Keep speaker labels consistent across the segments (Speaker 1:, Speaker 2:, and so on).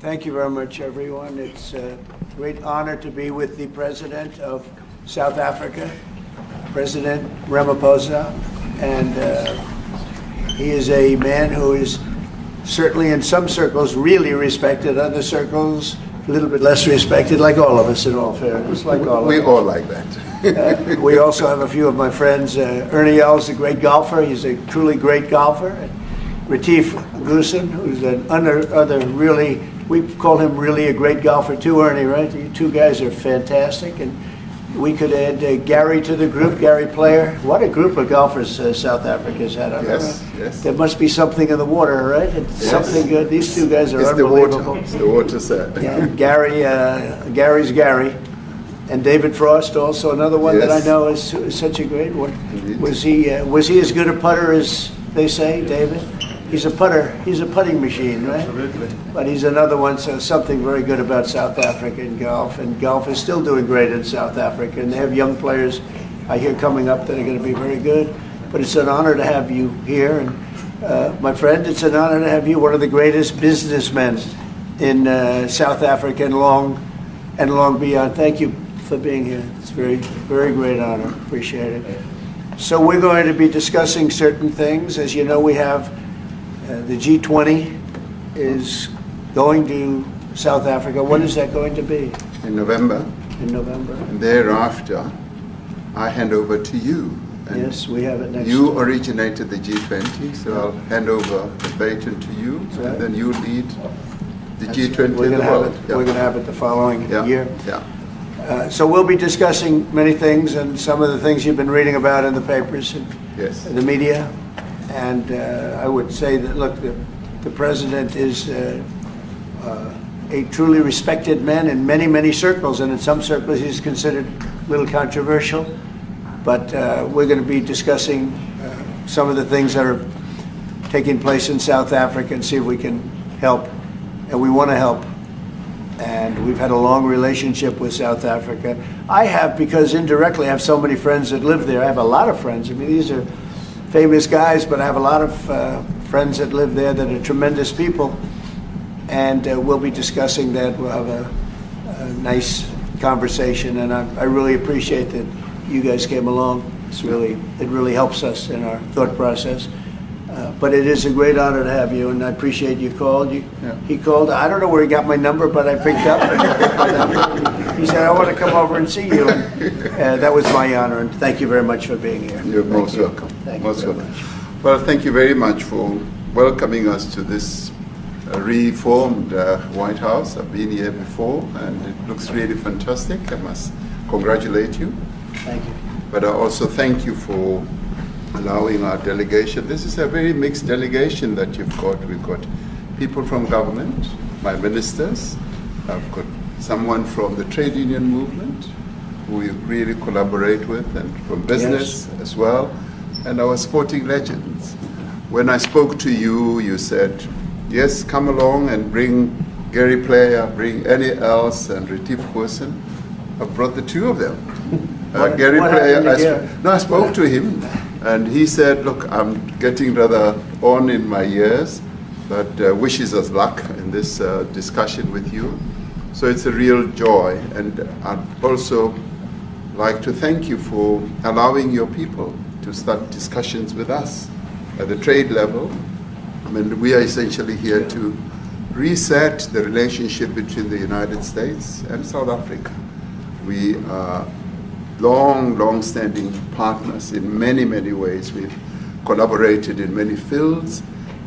Speaker 1: Thank you very much, everyone. It's a great honor to be with the President of South Africa, President Ramaphosa, and he is a man who is certainly in some circles really respected, other circles a little bit less respected, like all of us in all fairness, like all of us.
Speaker 2: We all like that.
Speaker 1: We also have a few of my friends. Ernie Els, a great golfer. He's a truly great golfer. Retief Goosen, who's another really, we call him really a great golfer too, Ernie, right? You two guys are fantastic. And we could add Gary to the group, Gary Player. What a group of golfers South Africa's had.
Speaker 2: Yes, yes.
Speaker 1: There must be something in the water, right? It's
Speaker 2: Yes.
Speaker 1: something good. These two guys are
Speaker 2: It's
Speaker 1: unbelievable.
Speaker 2: It's the water set.
Speaker 1: Yeah, Gary's Gary. And David Frost, also another one that I
Speaker 2: Yes.
Speaker 1: know is such a great one.
Speaker 2: Indeed.
Speaker 1: Was he as good a putter as they say, David? He's a putter. He's a putting machine, right?
Speaker 2: Absolutely.
Speaker 1: But he's another one. So something very good about South Africa in golf, and golf is still doing great in South Africa. And they have young players, I hear, coming up that are going to be very good. But it's an honor to have you here, and my friend, it's an honor to have you, one of the greatest businessmen in South Africa and long beyond. Thank you for being here. It's very, very great honor. Appreciate it. So we're going to be discussing certain things. As you know, we have the G20 is going to South Africa. When is that going to be?
Speaker 2: In November.
Speaker 1: In November.
Speaker 2: And thereafter, I hand over to you. And
Speaker 1: Yes, we have it next.
Speaker 2: you originated the G20, so I'll hand over the baton to you,
Speaker 1: Right.
Speaker 2: and then you lead the
Speaker 1: That's
Speaker 2: G20
Speaker 1: right. We're
Speaker 2: in the
Speaker 1: gonna have
Speaker 2: world.
Speaker 1: it. We're going to have it the following
Speaker 2: Yeah.
Speaker 1: year.
Speaker 2: Yeah.
Speaker 1: So we'll be discussing many things, and some of the things you've been reading about in the papers and
Speaker 2: Yes.
Speaker 1: the media. And I would say that, look, the president is a truly respected man in many, many circles, and in some circles he's considered a little controversial. But we're going to be discussing some of the things that are taking place in South Africa and see if we can help. And we want to help. And we've had a long relationship with South Africa. I have, because indirectly I have so many friends that live there. I have a lot of friends. I mean, these are famous guys, but I have a lot of friends that live there that are tremendous people. And we'll be discussing that. We'll have a nice conversation, and I really appreciate that you guys came along. It really helps us in our thought process. But it is a great honor to have you, and I appreciate you called. He called. I don't know where he got my number, but I picked up. He said, I want to come over and see you. And that was my honor, and thank you very much for being here.
Speaker 2: You're most welcome.
Speaker 1: Thank
Speaker 2: Most
Speaker 1: you very
Speaker 2: welcome.
Speaker 1: much.
Speaker 2: Well, thank you very much for welcoming us to this reformed White House. I've been here before, and it looks really fantastic. I must congratulate you.
Speaker 1: Thank you.
Speaker 2: But I also thank you for allowing our delegation. This is a very mixed delegation that you've got. We've got people from government, my ministers. I've got someone from the trade union movement who we really collaborate with, and from business as well, and our sporting legends. When I spoke to you, you said, yes, come along and bring Gary Player, bring Ernie Els and Retief Goosen. I've brought the two of them. Gary Player, I spoke to him, and he said, look, I'm getting rather on in my years, but wishes us luck in this discussion with you. So it's a real joy, and I'd also like to thank you for allowing your people to start discussions with us at the trade level. I mean, we are essentially here to reset the relationship between the United States and South Africa. We are long-standing partners in many, many ways. We've collaborated in many fields,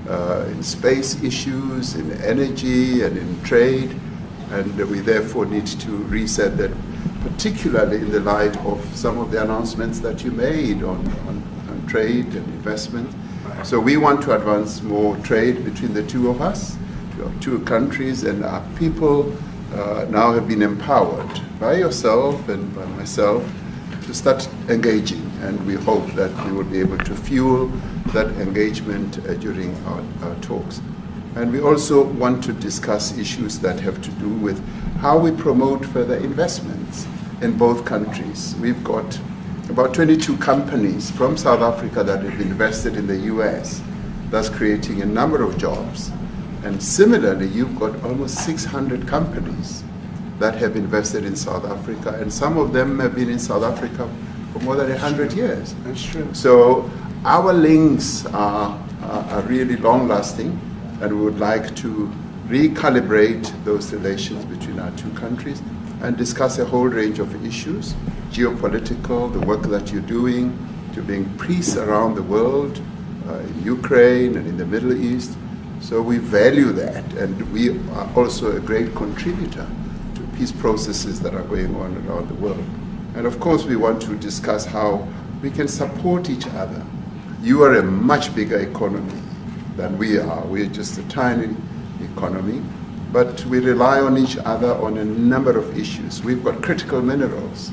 Speaker 2: in space issues, in energy, and in trade, and we therefore need to reset that, particularly in the light of some of the announcements that you made on trade and investment. Right. So we want to advance more trade between the two of us, our two countries, and our people now have been empowered by yourself and by myself to start engaging, and we hope that we will be able to fuel that engagement during our talks. And we also want to discuss issues that have to do with how we promote further investments in both countries. We've got about 22 companies from South Africa that have invested in the US, thus creating a number of jobs. And similarly, you've got almost 600 companies that have invested in South Africa, and some of them have been in South Africa for more than 100 years.
Speaker 1: That's true.
Speaker 2: So our links are really long-lasting, and we would like to recalibrate those relations between our two countries and discuss a whole range of issues, geopolitical, the work that you're doing to bring peace around the world, in Ukraine and in the Middle East. So we value that, and we are also a great contributor to peace processes that are going on around the world. And of course, we want to discuss how we can support each other. You are a much bigger economy than we are. We're just a tiny economy, but we rely on each other on a number of issues. We've got critical minerals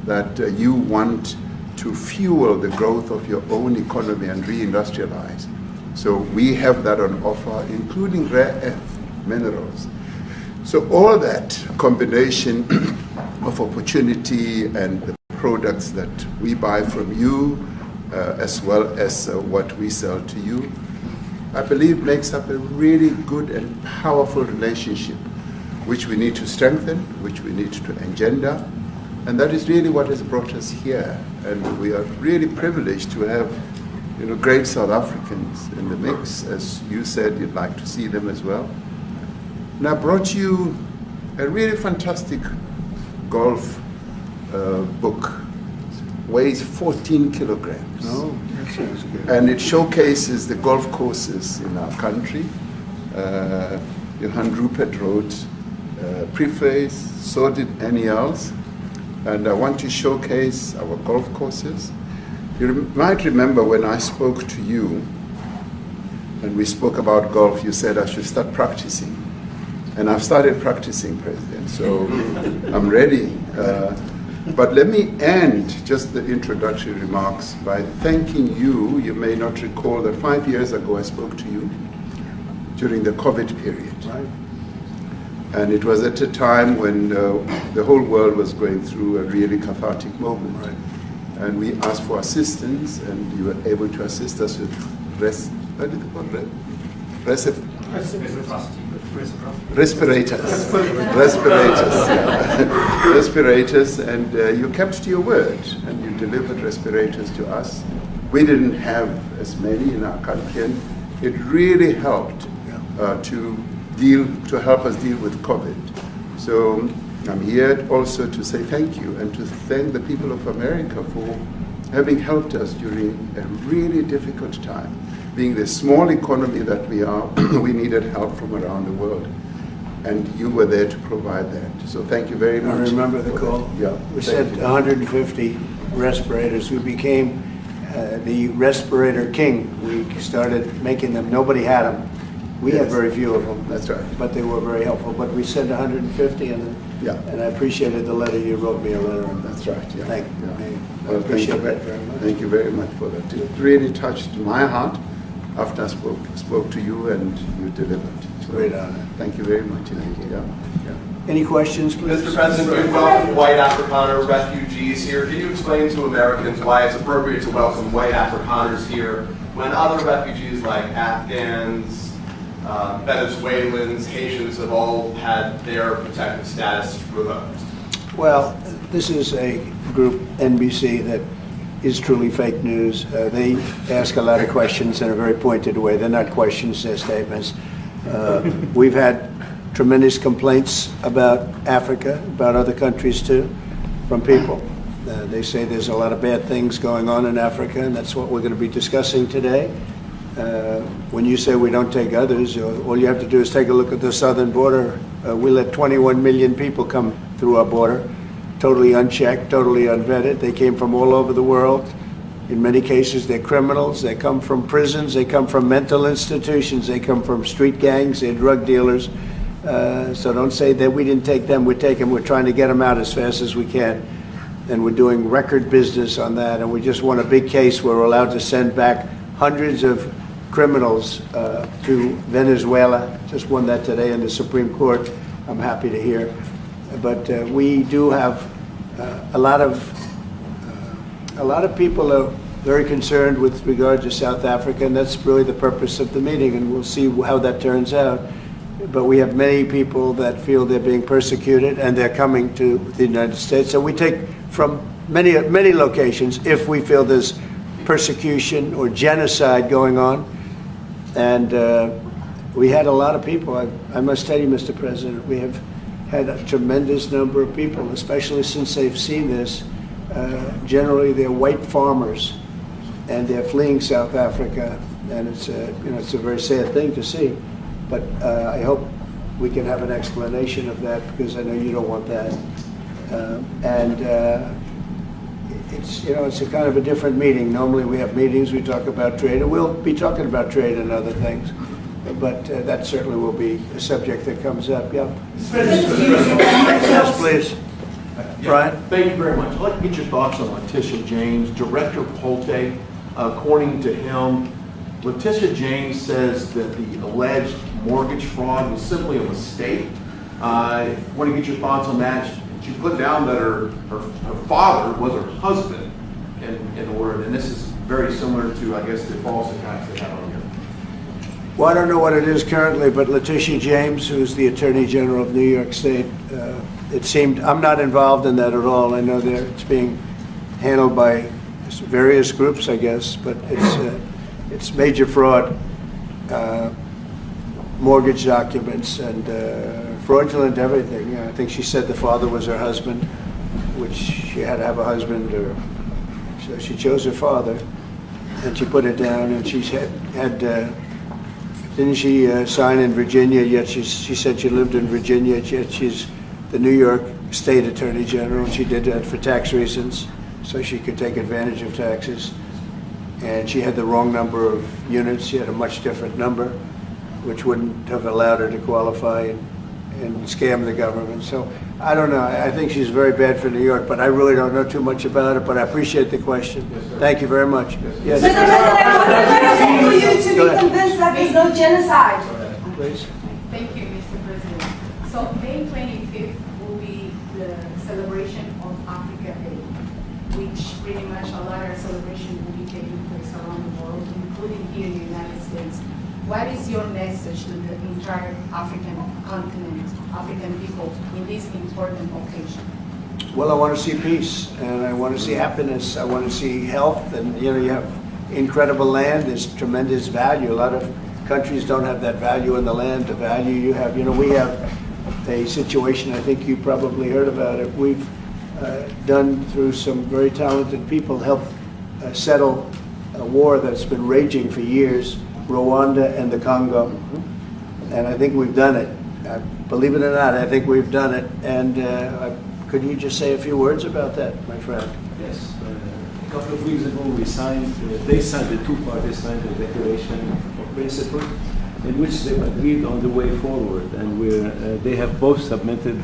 Speaker 2: that you want to fuel the growth of your own economy and reindustrialize. So we have that on offer, including rare earth minerals. So all that combination of opportunity and the products that we buy from you, as well as what we sell to you, I believe makes up a really good and powerful relationship, which we need to strengthen, which we need to engender. And that is really what has brought us here. And we are really privileged to have, great South Africans in the mix. As you said, you'd like to see them as well. And I brought you a really fantastic golf book. Weighs 14 kilograms.
Speaker 1: Oh, that sounds good.
Speaker 2: And it showcases the golf courses in our country. Johan Rupert wrote preface, so did Annie else. And I want to showcase our golf courses. You might remember when I spoke to you and we spoke about golf, you said I should start practicing. And I've started practicing, President, so I'm ready. But let me end just the introductory remarks by thanking you. You may not recall that 5 years ago I spoke to you during the COVID period.
Speaker 1: Right.
Speaker 2: And it was at a time when the whole world was going through a really cathartic moment.
Speaker 1: Right.
Speaker 2: And we asked for assistance, and you were able to assist us with respirators. Respirators, and you kept to your word, and you delivered respirators to us. We didn't have as many in our country, and it really helped to help us deal with COVID. So I'm here also to say thank you and to thank the people of America for having helped us during a really difficult time. Being the small economy that we are, we needed help from around the world. And you were there to provide that. So thank you very much.
Speaker 1: I remember the call.
Speaker 2: That. Yeah.
Speaker 1: We sent 150 respirators. We became the respirator king. We started making them. Nobody had them. We had very few of them.
Speaker 2: That's right.
Speaker 1: But they were very helpful. But we sent 150, and I appreciated the letter. You wrote me a letter. And
Speaker 2: that's right. Yeah.
Speaker 1: I appreciate that very much.
Speaker 2: Thank you very much for that. It really touched my heart after I spoke to you and you delivered. So,
Speaker 1: great honor.
Speaker 2: Thank you very much. Yeah.
Speaker 1: Any questions, please?
Speaker 3: Mr. President, we welcome white Afrikaner refugees here. Can you explain to Americans why it's appropriate to welcome white Afrikaners here when other refugees like Afghans, Venezuelans, Haitians have all had their protected status revoked?
Speaker 1: Well, this is a group, NBC, that is truly fake news. They ask a lot of questions in a very pointed way. They're not questions, they're statements. We've had tremendous complaints about Africa, about other countries too, from people. They say there's a lot of bad things going on in Africa, and that's what we're going to be discussing today. When you say we don't take others, all you have to do is take a look at the southern border. We let 21 million people come through our border, totally unchecked, totally unvetted. They came from all over the world. In many cases, they're criminals. They come from prisons. They come from mental institutions. They come from street gangs. They're drug dealers. So don't say that we didn't take them. We take them. We're trying to get them out as fast as we can. And we're doing record business on that. And we just won a big case where we're allowed to send back hundreds of criminals to Venezuela. Just won that today in the Supreme Court. I'm happy to hear. But we do have a lot of people very concerned with regard to South Africa, and that's really the purpose of the meeting, and we'll see how that turns out. But we have many people that feel they're being persecuted, and they're coming to the United States. So we take from many locations if we feel there's persecution or genocide going on. And we had a lot of people. I must tell you, Mr. President, we have had a tremendous number of people, especially since they've seen this. Generally, they're white farmers, and they're fleeing South Africa, and it's a very sad thing to see. But I hope we can have an explanation of that, because I know you don't want that. It's a kind of a different meeting. Normally we have meetings, we talk about trade, and we'll be talking about trade and other things. But that certainly will be a subject that comes up. Yeah. Yes, please. Brian?
Speaker 4: Thank you very much. I'd like to get your thoughts on Letitia James, Director Polte. According to him, Letitia James says that the alleged mortgage fraud was simply a mistake. I want to get your thoughts on that. She put down that her father was her husband in order, and this is very similar to, I guess, the false accounts they have on here.
Speaker 1: Well, I don't know what it is currently, but Letitia James, who's the Attorney General of New York State, it seemed, I'm not involved in that at all. I know it's being handled by various groups, I guess, but it's major fraud, mortgage documents, and fraudulent everything. I think she said the father was her husband, which she had to have a husband, or so she chose her father, and she put it down, and she had didn't she sign in Virginia, yet she said she lived in Virginia, yet she's the New York State Attorney General, and she did that for tax reasons, so she could take advantage of taxes. And she had the wrong number of units. She had a much different number, which wouldn't have allowed her to qualify and scam the government. So I don't know. I think she's very bad for New York, but I really don't know too much about it, but I appreciate the question.
Speaker 4: Yes,
Speaker 1: thank you very much. Yes.
Speaker 5: Mr. President, for you to be convinced that there's no genocide.
Speaker 1: Please.
Speaker 6: Thank you, Mr. President. So May 25th will be the celebration of Africa Day, which pretty much a lot of celebration will be taking place around the world, including here in the United States. What is your message to the entire African continent, African people, in this important occasion?
Speaker 1: Well, I want to see peace, and I want to see happiness. I want to see health, and you have incredible land. There's tremendous value. A lot of countries don't have that value in the land, the value you have. We have a situation, I think you probably heard about it. We've done, through some very talented people, helped settle a war that's been raging for years, Rwanda and the Congo. And I think we've done it. Believe it or not, I think we've done it. And could you just say a few words about that, my friend?
Speaker 7: Yes. A couple of weeks ago, the two parties signed a declaration of principle in which they agreed on the way forward. And they have both submitted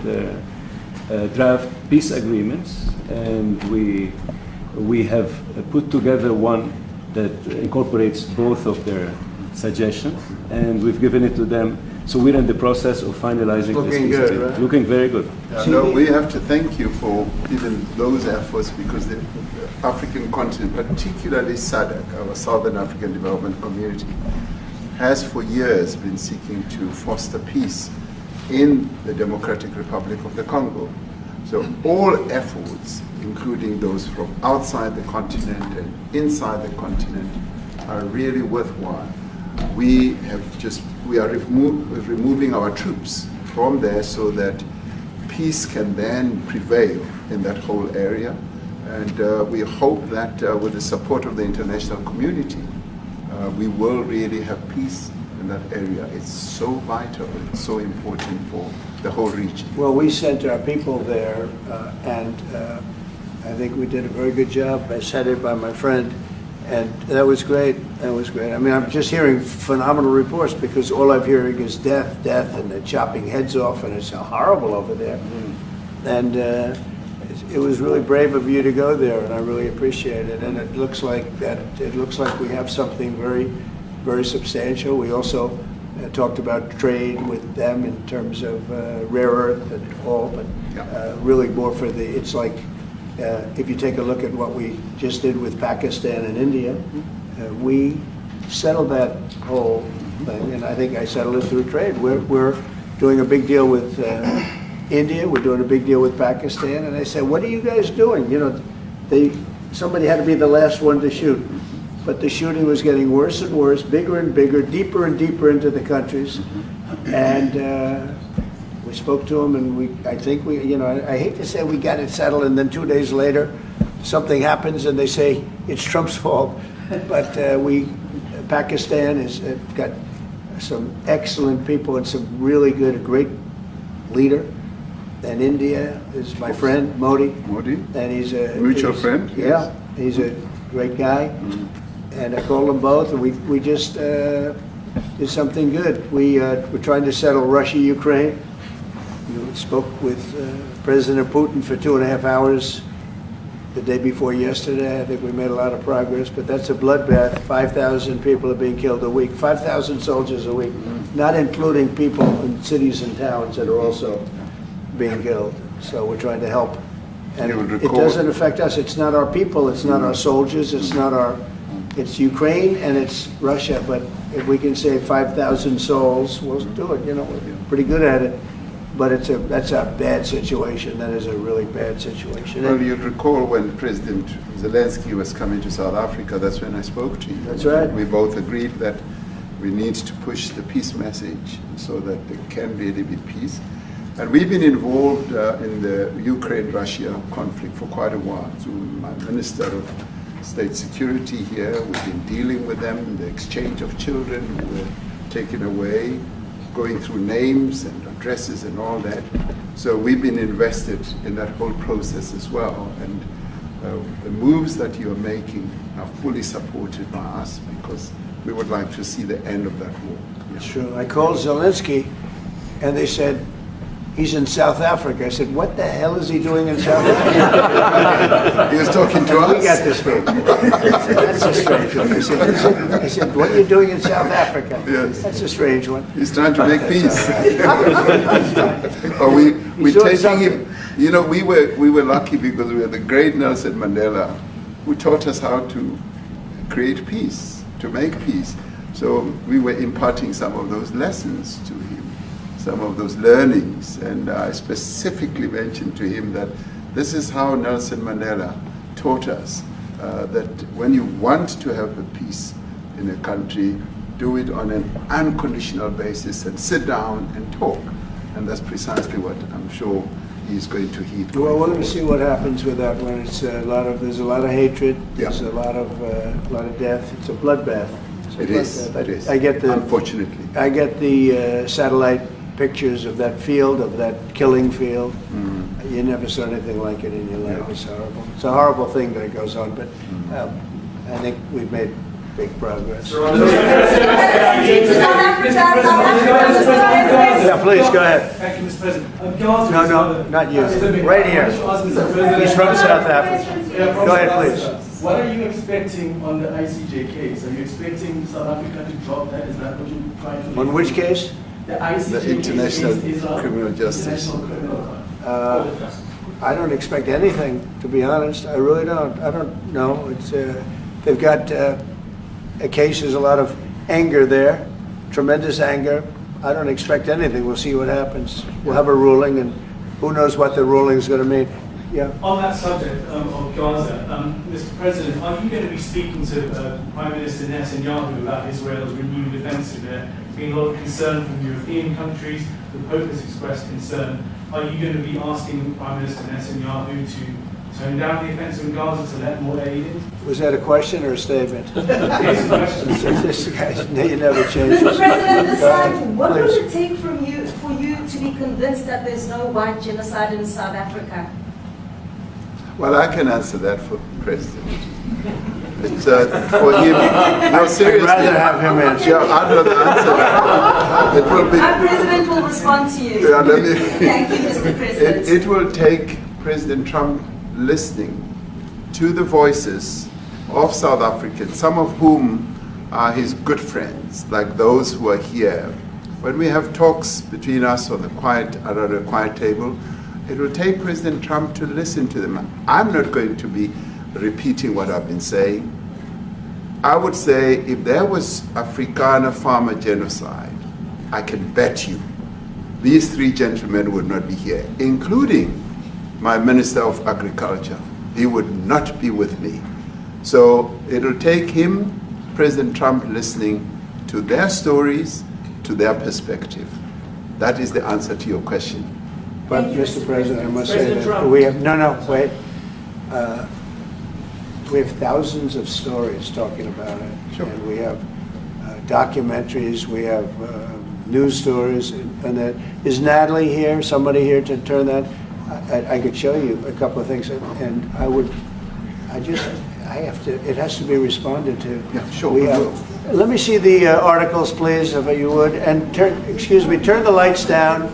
Speaker 7: draft peace agreements, and we have put together one that incorporates both of their suggestions, and we've given it to them. So we're in the process of finalizing this
Speaker 1: Looking
Speaker 7: peace
Speaker 1: good,
Speaker 7: agreement.
Speaker 1: right?
Speaker 7: Looking very good.
Speaker 2: No, we have to thank you for even those efforts, because the African continent, particularly SADC, our Southern African Development Community, has for years been seeking to foster peace in the Democratic Republic of the Congo. So all efforts, including those from outside the continent and inside the continent, are really worthwhile. We are removing our troops from there so that peace can then prevail in that whole area. And we hope that with the support of the international community, we will really have peace in that area. It's so vital, it's so important for the whole region.
Speaker 1: Well, we sent our people there, and I think we did a very good job, as headed by my friend, and that was great. That was great. I mean, I'm just hearing phenomenal reports, because all I'm hearing is death, and they're chopping heads off, and it's horrible over there. And it was really brave of you to go there, and I really appreciate it. And it looks like we have something very, very substantial. We also talked about trade with them in terms of rare earth and all, but really more for it's like If you take a look at what we just did with Pakistan and India, we settled that whole thing, and I think I settled it through trade. We're doing a big deal with India, we're doing a big deal with Pakistan, and I said, what are you guys doing? You know, somebody had to be the last one to shoot. But the shooting was getting worse and worse, bigger and bigger, deeper and deeper into the countries. And we spoke to them, and I think you know, I hate to say we got it settled, and then 2 days later, something happens, and they say it's Trump's fault. But Pakistan has got some excellent people and some really good, great leader. And India is my friend, Modi.
Speaker 2: Modi?
Speaker 1: And he's a
Speaker 2: mutual friend?
Speaker 1: Yeah, he's a great guy. And I called them both, and we just did something good. We're trying to settle Russia, Ukraine. We spoke with President Putin for 2.5 hours the day before yesterday. I think we made a lot of progress, but that's a bloodbath. 5,000 people are being killed a week, 5,000 soldiers a week, not including people in cities and towns that are also being killed. So we're trying to help. And it doesn't affect us. It's not our people, it's not our soldiers, it's Ukraine and it's Russia, but if we can save 5,000 souls, we'll do it. You know, we're pretty good at it. But that's a bad situation. That is a really bad situation.
Speaker 2: Well, you'd recall when President Zelensky was coming to South Africa, that's when I spoke to you.
Speaker 1: That's right.
Speaker 2: We both agreed that we need to push the peace message so that there can really be peace. And we've been involved in the Ukraine-Russia conflict for quite a while. Through my Minister of State Security here, we've been dealing with them, the exchange of children who were taken away, going through names and addresses and all that. So we've been invested in that whole process as well. And the moves that you're making are fully supported by us because we would like to see the end of that war.
Speaker 1: It's true. I called Zelensky, and they said, he's in South Africa. I said, what the hell is he doing in South Africa?
Speaker 2: He was talking to us.
Speaker 1: We got this straight. That's a strange one. I said, what are you doing in South Africa?
Speaker 2: Yes.
Speaker 1: That's a strange one.
Speaker 2: He's trying to make peace. Or we're taking him. You know, we were lucky because we had the great Nelson Mandela, who taught us how to create peace, to make peace. So we were imparting some of those lessons to him, some of those learnings, and I specifically mentioned to him that this is how Nelson Mandela taught us that when you want to have a peace in a country, do it on an unconditional basis and sit down and talk. And that's precisely what I'm sure he's going to heed.
Speaker 1: Well, we're going to see what happens with that one. It's there's a lot of hatred.
Speaker 2: Yeah.
Speaker 1: There's a lot of death. It's a bloodbath.
Speaker 2: It is.
Speaker 1: I get the
Speaker 2: Unfortunately.
Speaker 1: I get the satellite pictures of that field, of that killing field. You never saw anything like it in your life. It's horrible. It's a horrible thing that goes on, but I think we've made big progress. Yeah, please, go ahead.
Speaker 8: Thank you, Mr. President.
Speaker 1: No, not you. Right here. He's from South Africa. Go ahead, please.
Speaker 8: What are you expecting on the ICJ case? Are you expecting South Africa to drop that? Is that what you're trying to do?
Speaker 1: On which case?
Speaker 8: The ICJ
Speaker 2: The International
Speaker 8: case is
Speaker 2: Criminal Justice.
Speaker 8: International Criminal Court.
Speaker 1: I don't expect anything, to be honest. I really don't. I don't know. It's they've got a case. There's a lot of anger there, tremendous anger. I don't expect anything. We'll see what happens. We'll have a ruling, and who knows what the ruling is going to mean. Yeah.
Speaker 8: On that subject of Gaza, Mr. President, are you going to be speaking to Prime Minister Netanyahu about Israel's renewed offensive there? There's been a lot of concern from European countries. The Pope has expressed concern. Are you going to be asking Prime Minister Netanyahu to tone down the offensive in Gaza to let more aid in?
Speaker 1: Was that a question or a statement?
Speaker 8: It's a question.
Speaker 1: This guy, you never change.
Speaker 5: Mr. President, this time, what
Speaker 1: Please.
Speaker 5: would it take for you to be convinced that there's no white genocide in South Africa?
Speaker 2: Well, I can answer that for the President. It's for him. No, seriously.
Speaker 1: I'd rather have him answer.
Speaker 2: Yeah, I'd rather answer that. It will be.
Speaker 5: Our president will respond to you.
Speaker 2: Yeah, let me-
Speaker 5: Thank you, Mr. President.
Speaker 2: It will take President Trump listening to the voices of South Africans, some of whom are his good friends, like those who are here. When we have talks between us on the around a quiet table, It will take President Trump to listen to them. I'm not going to be repeating what I've been saying. I would say if there was Afrikaner farmer genocide, I can bet you these three gentlemen would not be here, including my Minister of Agriculture. He would not be with me. So it'll take him, President Trump, listening to their stories, to their perspective. That is the answer to your question.
Speaker 1: But, Mr. President, I must say
Speaker 8: President
Speaker 1: that
Speaker 8: Trump.
Speaker 1: we have, wait. We have thousands of stories talking about it.
Speaker 2: Sure.
Speaker 1: And we have documentaries, we have news stories, and that. Is Natalie here, somebody here to turn that? I could show you a couple of things, and it has to be responded to.
Speaker 2: Yeah, sure.
Speaker 1: We have, let me see the articles, please, if you would, and turn the lights down.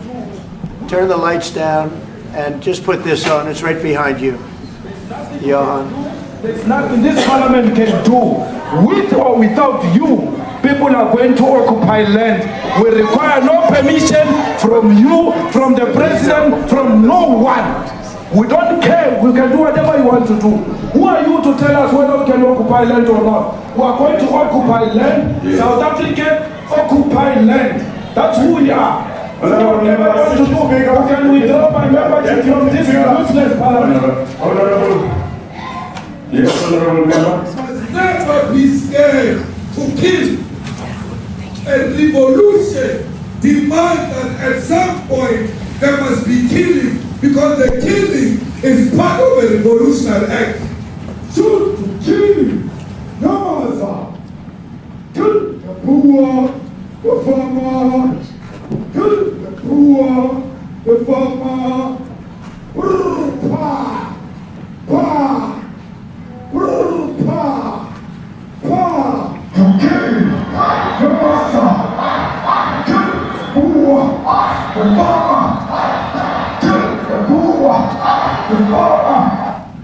Speaker 1: Turn the lights down, and just put this on. It's right behind you, Johan.
Speaker 9: There's nothing this parliament can do. With or without you, people are going to occupy land. We require no permission from you, from the president, from no one. We don't care. We can do whatever you want to do. Who are you to tell us whether we can occupy land or not? We are going to occupy land. Yeah. South Africa occupy land. That's who we are. Whatever we want to do, we can withdraw my membership from this useless parliament.
Speaker 10: Yes, honorable member.
Speaker 11: Must never be scared to kill. A revolution demands that at some point there must be killing, because the killing is part of a revolutionary act. Shoot to kill. No, sir. Kill the poor, the farmer. Kill the poor, the farmer. Pa, pa.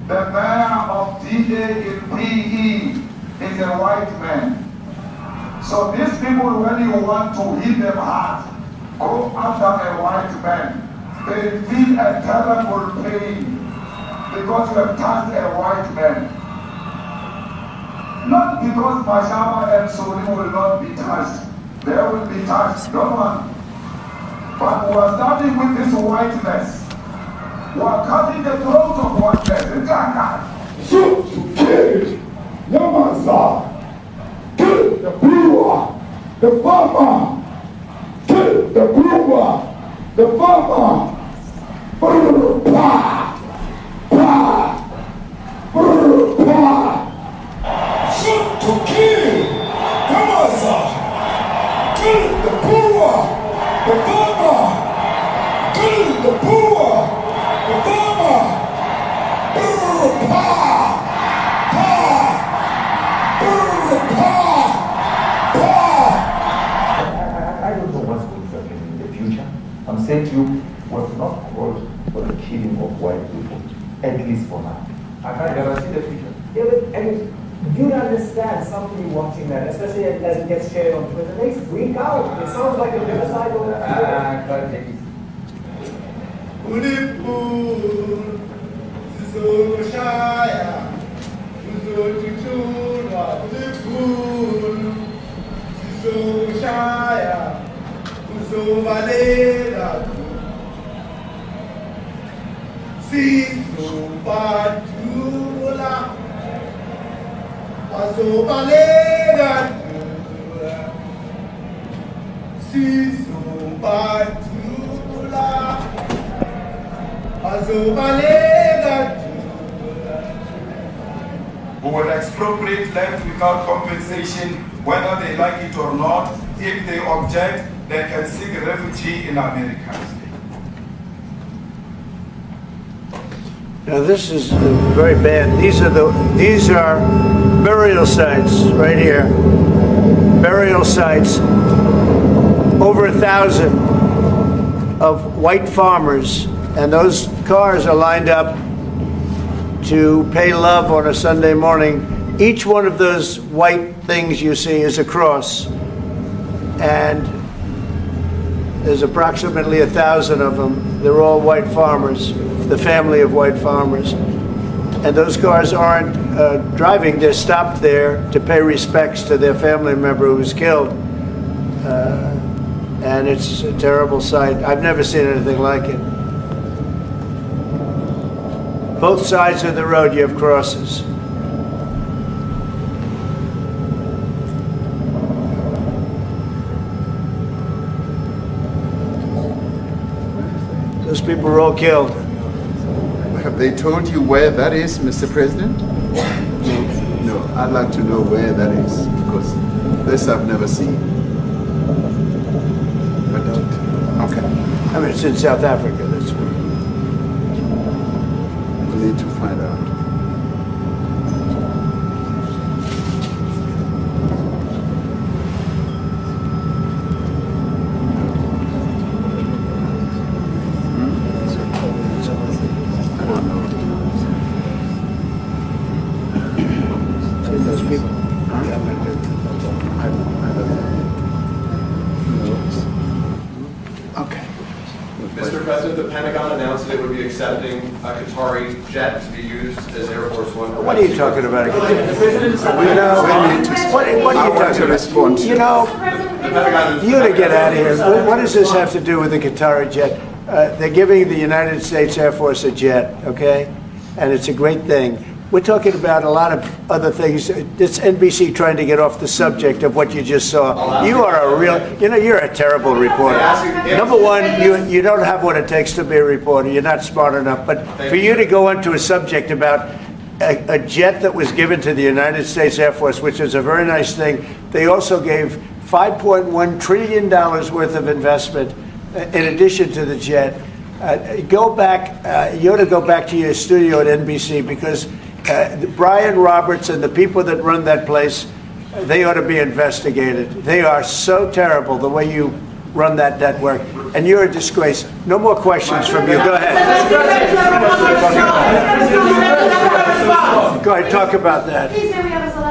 Speaker 9: The mayor of DA in PE is a white man. So these people, when you want to hit them hard, go after a white man. They feel a terrible pain because you have touched a white man. Not because Mashama and Suri will not be touched. They will be touched, no one. But we are starting with this whiteness. We are cutting the throat of whiteness. Shoot to kill. Yamasa. Kill the brewer. The farmer. Kill the brewer. The farmer. Shoot to kill. Yamasa. Kill the brewer. The farmer. Kill the brewer. The farmer.
Speaker 12: I don't know what's going to happen in the future. I'm saying to you, was not called for the killing of white people, at least for now. I can't guarantee the future.
Speaker 13: Yeah, but I mean, you'd understand somebody watching that, especially as it gets shared on Twitter. They freak out. It sounds like a genocide on Twitter.
Speaker 9: Who will expropriate land without compensation, whether they like it or not. If they object, they can seek refugee in America.
Speaker 1: Now this is very bad. These are burial sites right here. Burial sites. Over 1,000 of white farmers, and those cars are lined up to pay love on a Sunday morning. Each one of those white things you see is a cross. And There's approximately 1,000 of them. They're all white farmers, the family of white farmers. And those cars aren't driving, they're stopped there to pay respects to their family member who was killed. And it's a terrible sight. I've never seen anything like it. Both sides of the road you have crosses. Those people were all killed.
Speaker 2: Have they told you where that is, Mr. President? No, I'd like to know where that is, because this I've never seen. But okay.
Speaker 1: I mean, it's in South Africa, that's where.
Speaker 2: We need to find out.
Speaker 3: Mr. President, the Pentagon announced that it would be accepting a Qatari jet to be used as Air Force One.
Speaker 1: What are you talking about?
Speaker 2: What are you talking about?
Speaker 1: You know, you to get out of here. What does this have to do with the Qatari jet? They're giving the United States Air Force a jet, okay? And it's a great thing. We're talking about a lot of other things. It's NBC trying to get off the subject of what you just saw. You are a real, you're a terrible reporter. Number one, you don't have what it takes to be a reporter. You're not smart enough. But for you to go into a subject about a jet that was given to the United States Air Force, which is a very nice thing, they also gave $5.1 trillion worth of investment in addition to the jet. Go back, you ought to go back to your studio at NBC, because Brian Roberts and the people that run that place, they ought to be investigated. They are so terrible the way you run that network, and you're a disgrace. No more questions from you. Go ahead. Go ahead, talk about that.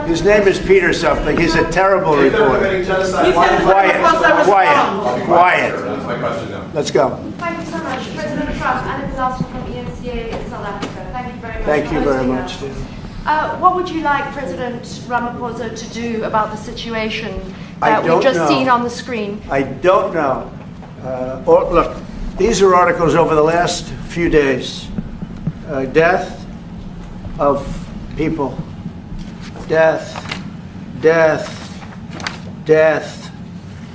Speaker 1: His name is Peter something. He's a terrible reporter. Quiet.
Speaker 3: That's my question now.
Speaker 1: Let's go.
Speaker 5: Thank you so much. President Trump, Anna Pilastra from ANC in South Africa. Thank you very much.
Speaker 1: Thank you very much.
Speaker 5: What would you like President Ramaphosa to do about the situation that we've just seen on the screen?
Speaker 1: I don't know. Look, these are articles over the last few days. Death of people. Death.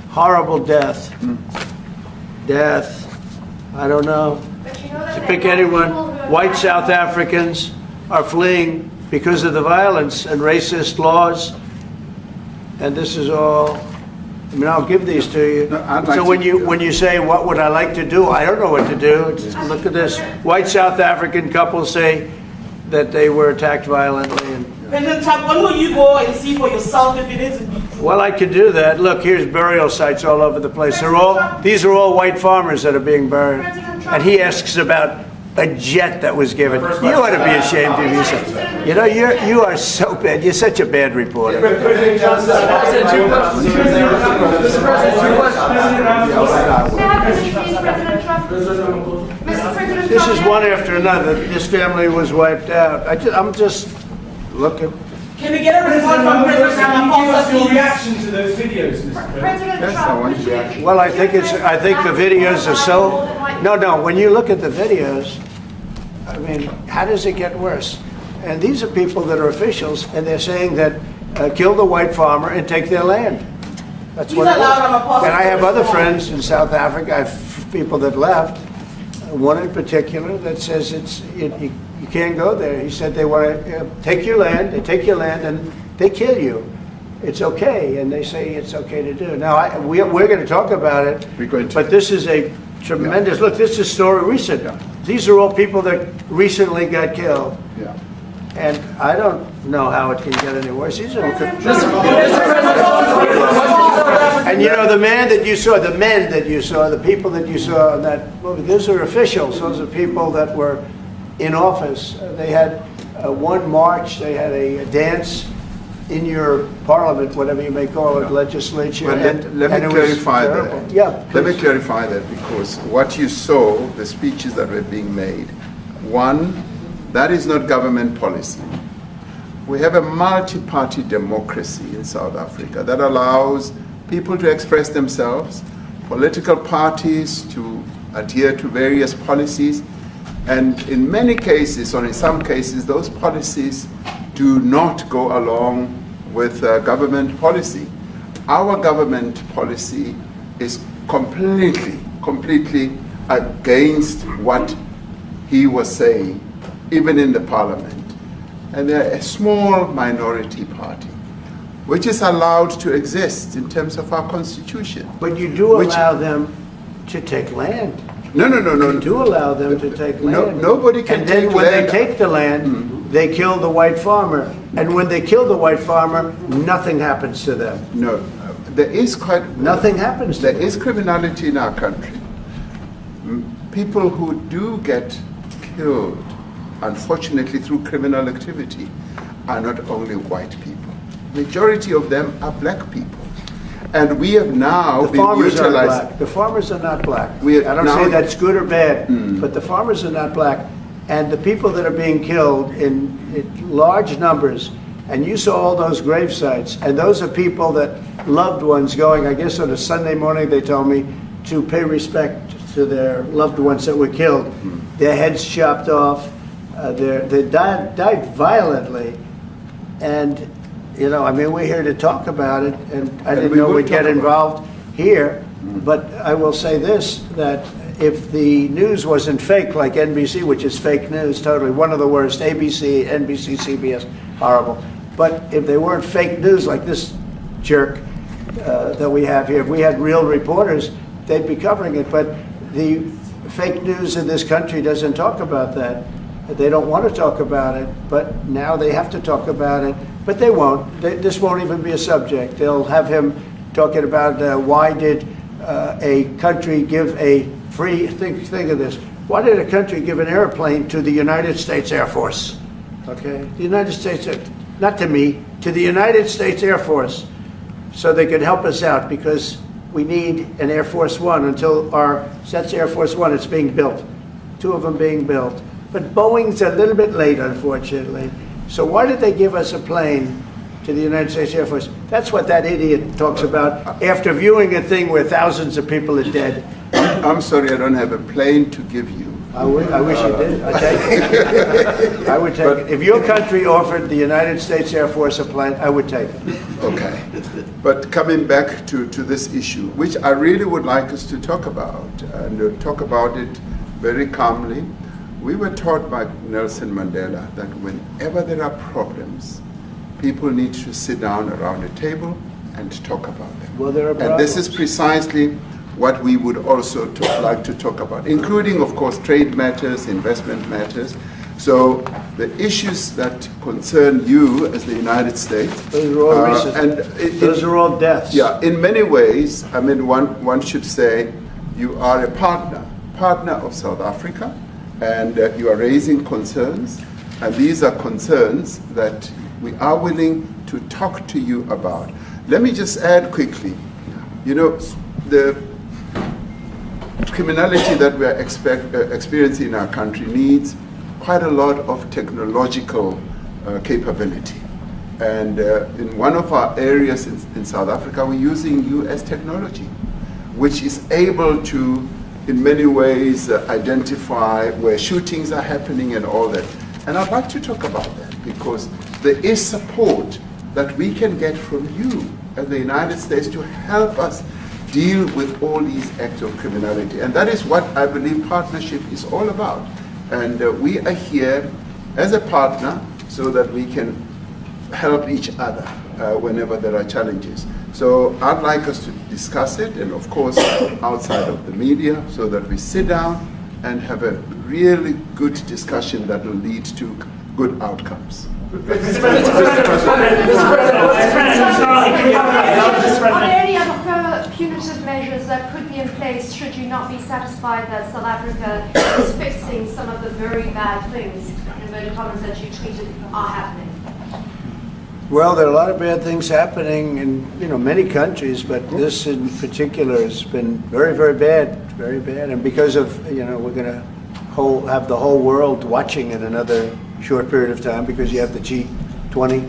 Speaker 1: Horrible death. Death. I don't know. To pick anyone, white South Africans are fleeing because of the violence and racist laws. And this is all, I mean, I'll give these to you. So when you say, what would I like to do? I don't know what to do. Look at this. White South African couples say that they were attacked violently. And,
Speaker 10: President Trump, when will you go and see for yourself if it isn't?
Speaker 1: well, I could do that. Look, here's burial sites all over the place. These are all white farmers that are being buried. And he asks about a jet that was given. You ought to be ashamed of yourself. You know, you are so bad. You're such a bad reporter. This is one after another. This family was wiped out. I'm just looking.
Speaker 10: Can we get a report from President Ramaphosa,
Speaker 8: Your
Speaker 10: please?
Speaker 8: reaction to those videos, Mr. President?
Speaker 2: Yes, I want reaction.
Speaker 1: Well, I think the videos are so. No. When you look at the videos, I mean, how does it get worse? And these are people that are officials, and they're saying that kill the white farmer and take their land. That's what. And I have other friends in South Africa. I have people that left. One in particular that says you can't go there. He said they want to take your land. They take your land and they kill you. It's okay, and they say it's okay to do. Now we're going to talk about it.
Speaker 2: We're going to.
Speaker 1: But this is a tremendous look. This is a story recent. These are all people that recently got killed.
Speaker 2: Yeah.
Speaker 1: And I don't know how it can get any worse. These are and you know, the men that you saw, the people that you saw in that movie, those are officials. Those are people that were in office. They had one march, they had a dance in your parliament, whatever you may call it, legislature.
Speaker 2: Well, let me clarify that.
Speaker 1: Yeah,
Speaker 2: let me clarify that, because what you saw, the speeches that were being made, one, that is not government policy. We have a multi-party democracy in South Africa that allows people to express themselves, political parties to adhere to various policies, and in many cases, or in some cases, those policies do not go along with government policy. Our government policy is completely against what he was saying, even in the parliament. And they're a small minority party, which is allowed to exist in terms of our constitution.
Speaker 1: But you do allow them to take land.
Speaker 2: No.
Speaker 1: You do allow them to take land.
Speaker 2: Nobody can take land.
Speaker 1: And then when they take the land, they kill the white farmer. And when they kill the white farmer, nothing happens to them.
Speaker 2: No, there is
Speaker 1: nothing happens to them.
Speaker 2: There is criminality in our country. People who do get killed, unfortunately through criminal activity, are not only white people. Majority of them are black people. And we have now been utilized.
Speaker 1: The farmers are not black.
Speaker 2: I
Speaker 1: don't say that's good or bad, but the farmers are not black. And the people that are being killed in large numbers, and you saw all those grave sites, and those are people that loved ones going, I guess on a Sunday morning, they told me, to pay respect to their loved ones that were killed. Their heads chopped off. They died violently. And, you know, I mean, we're here to talk about it, and I didn't know we'd get involved here. But I will say this, that if the news wasn't fake, like NBC, which is fake news, totally, one of the worst, ABC, NBC, CBS, horrible. But if they weren't fake news like this jerk that we have here, if we had real reporters, they'd be covering it. But the fake news in this country doesn't talk about that. They don't want to talk about it, but now they have to talk about it. But they won't. This won't even be a subject. They'll have him talking about why did a country give a free, think of this, why did a country give an airplane to the United States Air Force? Okay, the United States, not to me, to the United States Air Force, so they could help us out, because we need an Air Force One until that's Air Force One, it's being built. 2 of them being built. But Boeing's a little bit late, unfortunately. So why did they give us a plane to the United States Air Force? That's what that idiot talks about after viewing a thing where thousands of people are dead.
Speaker 2: I'm sorry, I don't have a plane to give you.
Speaker 1: I wish you did. I take it. I would take it. If your country offered the United States Air Force a plane, I would take it.
Speaker 2: Okay. But coming back to this issue, which I really would like us to talk about, and talk about it very calmly. We were taught by Nelson Mandela that whenever there are problems, people need to sit down around a table and talk about them.
Speaker 1: Well, there are problems.
Speaker 2: And this is precisely what we would also like to talk about, including, of course, trade matters, investment matters. So the issues that concern you as the United States.
Speaker 1: Those are all recent. Those are all deaths.
Speaker 2: Yeah, in many ways, I mean, one should say you are a partner of South Africa, and you are raising concerns, and these are concerns that we are willing to talk to you about. Let me just add quickly, you know, the criminality that we are experiencing in our country needs quite a lot of technological capability. And in one of our areas in South Africa, we're using US technology, which is able to, in many ways, identify where shootings are happening and all that. And I'd like to talk about that, because there is support that we can get from you as the United States to help us deal with all these acts of criminality. And that is what I believe partnership is all about. And we are here as a partner so that we can help each other whenever there are challenges. So I'd like us to discuss it, and of course outside of the media, so that we sit down and have a really good discussion that will lead to good outcomes.
Speaker 5: Are there any other further punitive measures that could be in place should you not be satisfied that South Africa is fixing some of the very bad things, in inverted commas, that you tweeted are happening?
Speaker 1: Well, there are a lot of bad things happening in many countries, but this in particular has been very, very bad, very bad. And because of we're going to have the whole world watching in another short period of time because you have the G20,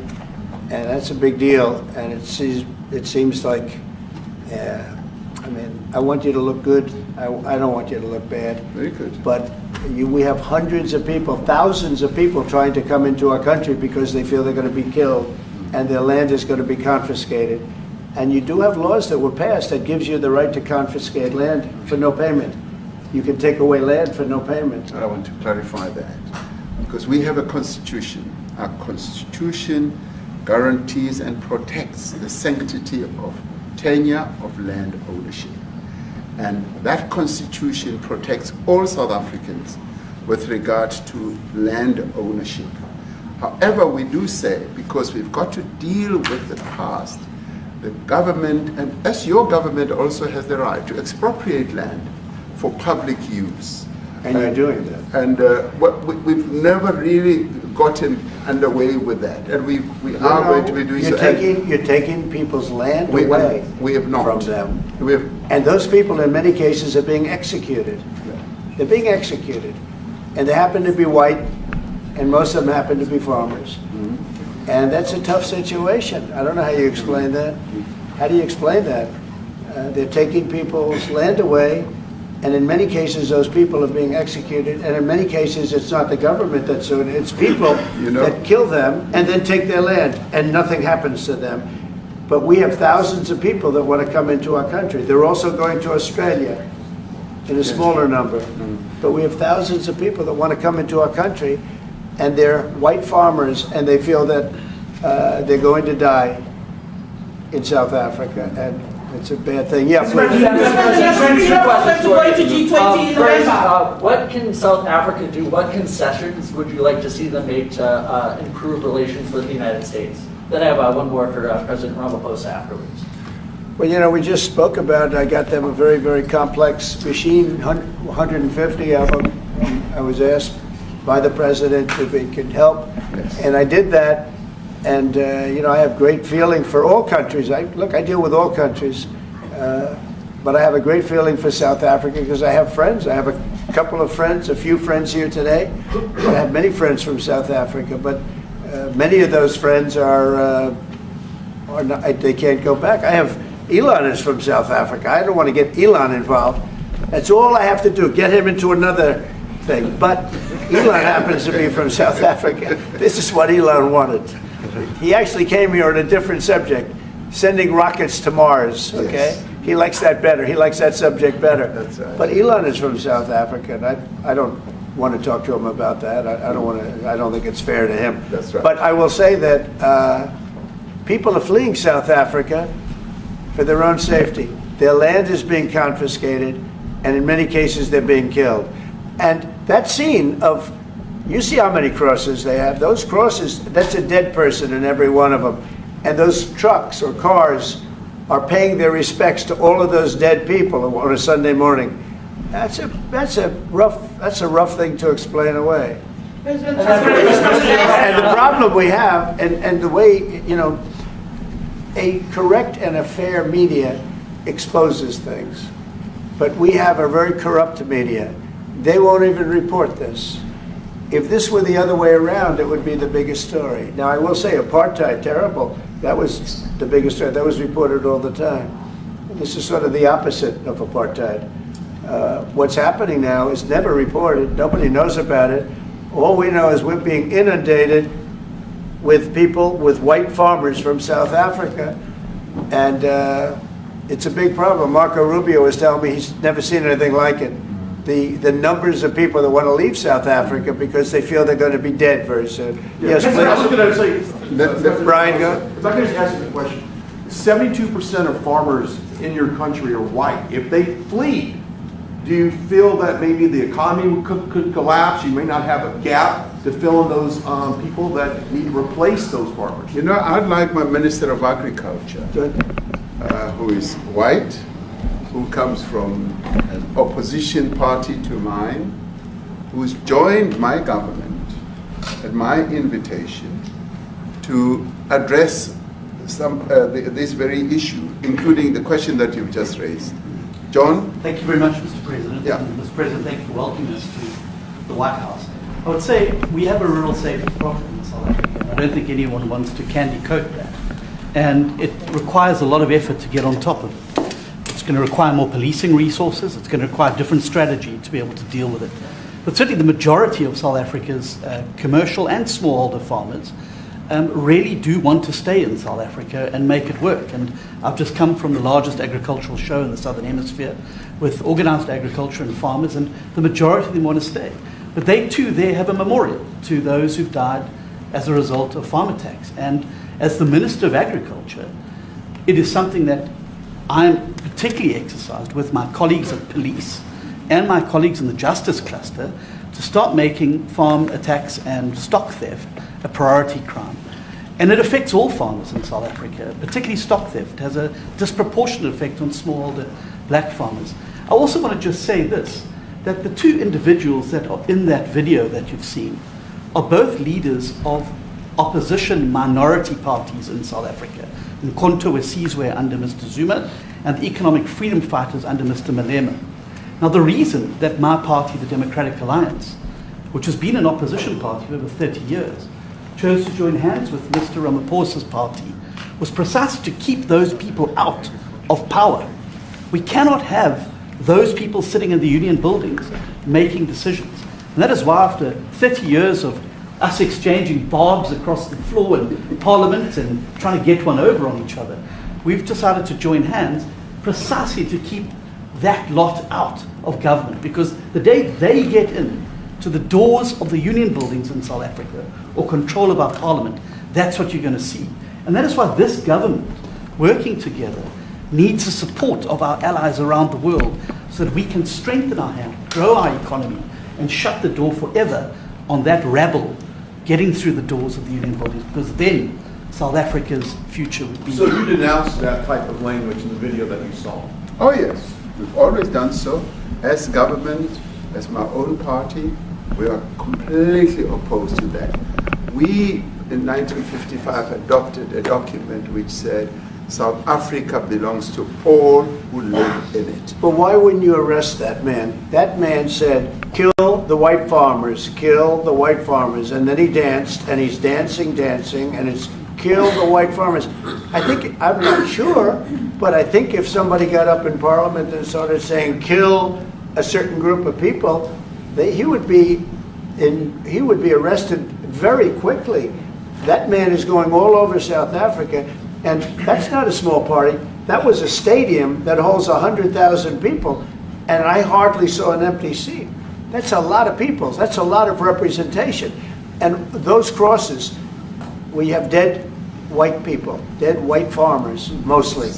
Speaker 1: and that's a big deal. And it seems like, I want you to look good. I don't want you to look bad.
Speaker 2: Very good.
Speaker 1: But we have hundreds of people, thousands of people trying to come into our country because they feel they're going to be killed and their land is going to be confiscated. And you do have laws that were passed that gives you the right to confiscate land for no payment. You can take away land for no payment.
Speaker 2: I want to clarify that because we have a constitution. Our constitution guarantees and protects the sanctity of tenure of land ownership. And that constitution protects all South Africans with regard to land ownership. However, we do say, because we've got to deal with the past, the government, and as your government also has the right to expropriate land for public use.
Speaker 1: And you're doing that.
Speaker 2: And we've never really gotten underway with that. And we are going to be doing so.
Speaker 1: You're taking people's land away
Speaker 2: we have not.
Speaker 1: from them. And those people in many cases are being executed. They're being executed. And they happen to be white, and most of them happen to be farmers. And that's a tough situation. I don't know how you explain that. How do you explain that? They're taking people's land away, and in many cases those people are being executed, and in many cases it's not the government that's doing it, it's people that kill them and then take their land, and nothing happens to them. But we have thousands of people that want to come into our country. They're also going to Australia in a smaller number. But we have thousands of people that want to come into our country, and they're white farmers, and they feel that they're going to die in South Africa, and it's a bad thing. Yeah, please.
Speaker 14: What can South Africa do? What concessions would you like to see them make to improve relations with the United States? Then I have one more for President Ramaphosa afterwards.
Speaker 1: Well, we just spoke about, I got them a very, very complex machine, 150 of them. I was asked by the president if he could help, and I did that. And I have great feeling for all countries. I deal with all countries, but I have a great feeling for South Africa because I have friends. I have a couple of friends, a few friends here today. I have many friends from South Africa, but many of those friends are not, they can't go back. I have Elon is from South Africa. I don't want to get Elon involved. That's all I have to do, get him into another thing. But Elon happens to be from South Africa. This is what Elon wanted. He actually came here on a different subject, sending rockets to Mars, okay? Yes. He likes that better. He likes that subject better. That's right. But Elon is from South Africa, and I don't want to talk to him about that. I don't think it's fair to him.
Speaker 2: That's right.
Speaker 1: But I will say that people are fleeing South Africa for their own safety. Their land is being confiscated, and in many cases they're being killed. And that scene of, you see how many crosses they have. Those crosses, that's a dead person in every one of them. And those trucks or cars are paying their respects to all of those dead people on a Sunday morning. That's a rough thing to explain away. And the problem we have, and the way, a correct and a fair media exposes things. But we have a very corrupt media. They won't even report this. If this were the other way around, it would be the biggest story. Now, I will say apartheid, terrible. That was the biggest story. That was reported all the time. This is sort of the opposite of apartheid. What's happening now is never reported. Nobody knows about it. All we know is we're being inundated with people, with white farmers from South Africa. And it's a big problem. Marco Rubio was telling me he's never seen anything like it. The numbers of people that want to leave South Africa because they feel they're going to be dead very soon. Yes, please.
Speaker 4: I was going to say,
Speaker 1: Brian, go.
Speaker 4: If I could just ask you a question. 72% of farmers in your country are white. If they flee, do you feel that maybe the economy could collapse? You may not have a gap to fill in those people that need to replace those farmers.
Speaker 2: I'd like my Minister of Agriculture, who is white, who comes from an opposition party to mine, who's joined my government at my invitation, to address this very issue, including the question that you've just raised. John?
Speaker 15: Thank you very much, Mr. President.
Speaker 2: Yeah.
Speaker 15: And Mr. President, thank you for welcoming us to the White House. I would say we have a rural safety problem in South Africa. I don't think anyone wants to candy coat that. And it requires a lot of effort to get on top of it. It's going to require more policing resources. It's going to require a different strategy to be able to deal with it. But certainly the majority of South Africa's commercial and smallholder farmers really do want to stay in South Africa and make it work. And I've just come from the largest agricultural show in the Southern Hemisphere with organized agriculture and farmers, and the majority of them want to stay. But they too there have a memorial to those who've died as a result of farm attacks. And as the Minister of Agriculture, it is something that I'm particularly exercised with my colleagues at police and my colleagues in the justice cluster to start making farm attacks and stock theft a priority crime. And it affects all farmers in South Africa, particularly stock theft. It has a disproportionate effect on smallholder black farmers. I also want to just say this, that the two individuals that are in that video that you've seen are both leaders of opposition minority parties in South Africa. Mkhonto weSizwe under Mr. Zuma and the economic freedom fighters under Mr. Malema. Now the reason that my party, the Democratic Alliance, which has been an opposition party for over 30 years, chose to join hands with Mr. Ramaphosa's party was precisely to keep those people out of power. We cannot have those people sitting in the union buildings making decisions. And that is why after 30 years of us exchanging barbs across the floor in Parliament and trying to get one over on each other, we've decided to join hands precisely to keep that lot out of government. Because the day they get in to the doors of the union buildings in South Africa or control of our Parliament, that's what you're going to see. And that is why this government, working together, needs the support of our allies around the world so that we can strengthen our hand, grow our economy, and shut the door forever on that rabble getting through the doors of the union buildings, because then South Africa's future would be...
Speaker 4: So you denounced that type of language in the video that you saw?
Speaker 2: Oh yes, we've always done so. As government, as my own party, we are completely opposed to that. We, in 1955, adopted a document which said South Africa belongs to all who live in it.
Speaker 1: But why wouldn't you arrest that man? That man said, kill the white farmers, kill the white farmers. And then he danced, and he's dancing, and it's kill the white farmers. I think, I'm not sure, but I think if somebody got up in Parliament and started saying kill a certain group of people, he would be arrested very quickly. That man is going all over South Africa, and that's not a small party. That was a stadium that holds 100,000 people, and I hardly saw an empty seat. That's a lot of people. That's a lot of representation. And those crosses, we have dead white people, dead white farmers, mostly.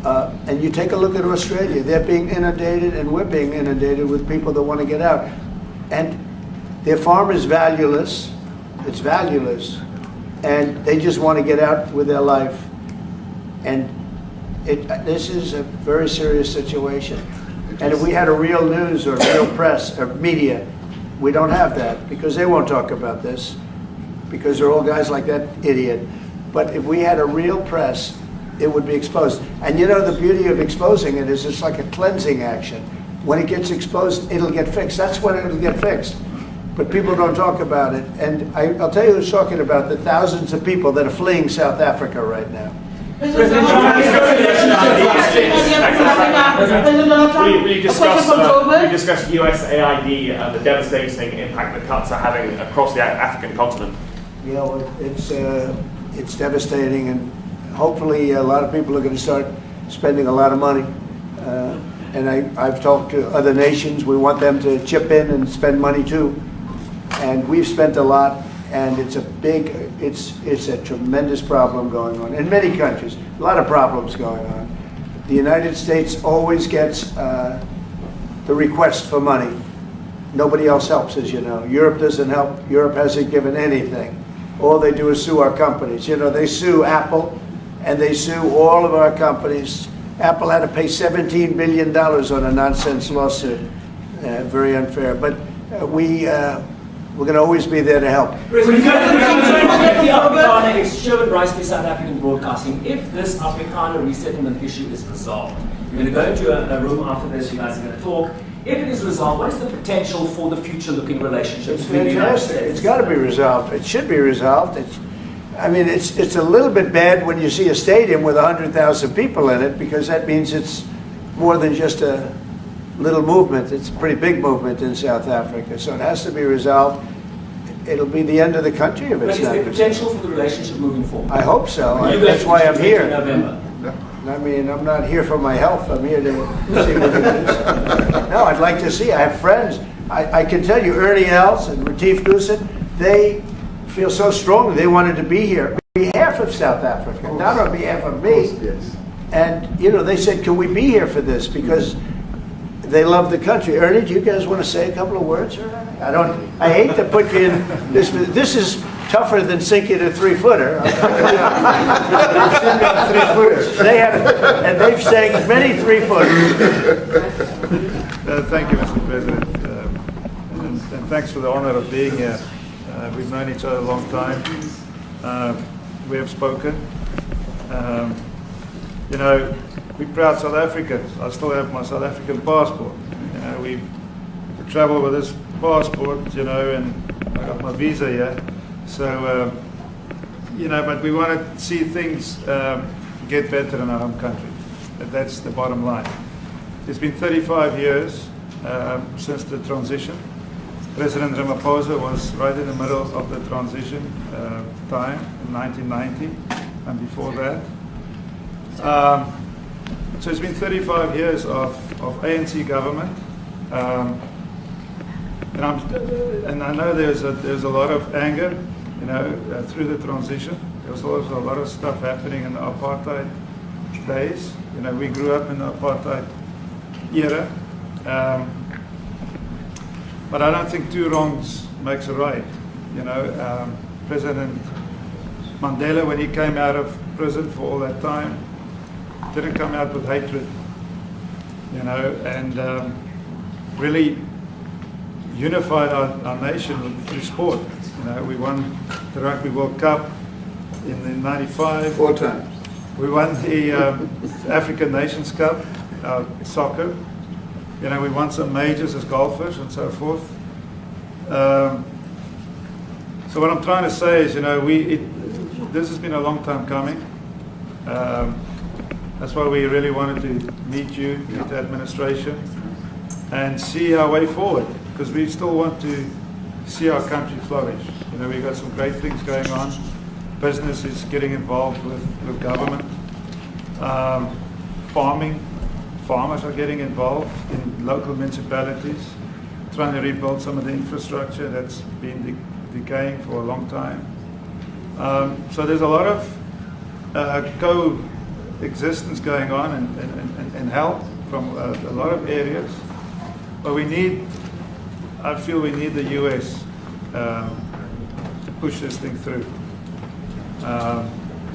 Speaker 1: And you take a look at Australia, they're being inundated, and we're being inundated with people that want to get out. And their farm is valueless, it's valueless, and they just want to get out with their life. And this is a very serious situation. And if we had a real news or real press or media, we don't have that, because they won't talk about this, because they're all guys like that idiot. But if we had a real press, it would be exposed. And you know, the beauty of exposing it is it's like a cleansing action. When it gets exposed, it'll get fixed. That's when it'll get fixed. But people don't talk about it. And I'll tell you who's talking about the thousands of people that are fleeing South Africa right now.
Speaker 8: Will you discuss USAID and the devastating impact the cuts are having across the African continent?
Speaker 1: You know, it's devastating, and hopefully a lot of people are going to start spending a lot of money. And I've talked to other nations. We want them to chip in and spend money too. And we've spent a lot, and it's a tremendous problem going on in many countries. A lot of problems going on. The United States always gets the request for money. Nobody else helps, as you know. Europe doesn't help. Europe hasn't given anything. All they do is sue our companies. You know, they sue Apple, and they sue all of our companies. Apple had to pay $17 billion on a nonsense lawsuit. Very unfair. But we're going to always be there to help.
Speaker 16: The Afrikaner is human rights to South African broadcasting. If this Afrikaner resettlement issue is resolved, we're going to go into a room after this, you guys are going to talk. If it is resolved, what is the potential for the future-looking relationships between the United States?
Speaker 1: It's got to be resolved. It should be resolved. It's a little bit bad when you see a stadium with 100,000 people in it, because that means it's more than just a little movement. It's a pretty big movement in South Africa. So it has to be resolved. It'll be the end of the country if it's not.
Speaker 16: But is there potential for the relationship moving forward?
Speaker 1: I hope so. That's why I'm here.
Speaker 16: November.
Speaker 1: I mean, I'm not here for my health. I'm here to see what it is. No, I'd like to see. I have friends. I can tell you, Ernie Els and Retief Goosen, they feel so strongly they wanted to be here on behalf of South Africa, not on behalf of me.
Speaker 2: Yes.
Speaker 1: And, you know, they said, can we be here for this? Because they love the country. Ernie, do you guys want to say a couple of words? I hate to put you in this. This is tougher than sinking a 3-footer. They have, and they've sank many 3-footers.
Speaker 17: Thank you, Mr. President, and thanks for the honor of being here. We've known each other a long time. We have spoken. You know, we're proud South Africans. I still have my South African passport. You know, we travel with this passport, you know, and I got my visa here. So, you know, but we want to see things get better in our home country. That's the bottom line. It's been 35 years since the transition. President Ramaphosa was right in the middle of the transition time in 1990 and before that. So it's been 35 years of ANC government. And I know there's a lot of anger, you know, through the transition. There was also a lot of stuff happening in the apartheid days. You know, we grew up in the apartheid era. But I don't think two wrongs makes a right. You know, President Mandela, when he came out of prison for all that time, didn't come out with hatred, you know, and really unified our nation through sport. You know, we won the Rugby World Cup in '95.
Speaker 2: 4 times.
Speaker 17: We won the African Nations Cup, soccer. You know, we won some majors as golfers and so forth. So what I'm trying to say is, you know, this has been a long time coming. That's why we really wanted to meet you, meet the administration, and see our way forward, because we still want to see our country flourish. You know, we've got some great things going on. Business is getting involved with government. Farmers are getting involved in local municipalities, trying to rebuild some of the infrastructure that's been decaying for a long time. So there's a lot of coexistence going on and help from a lot of areas. But I feel we need the US to push this thing through.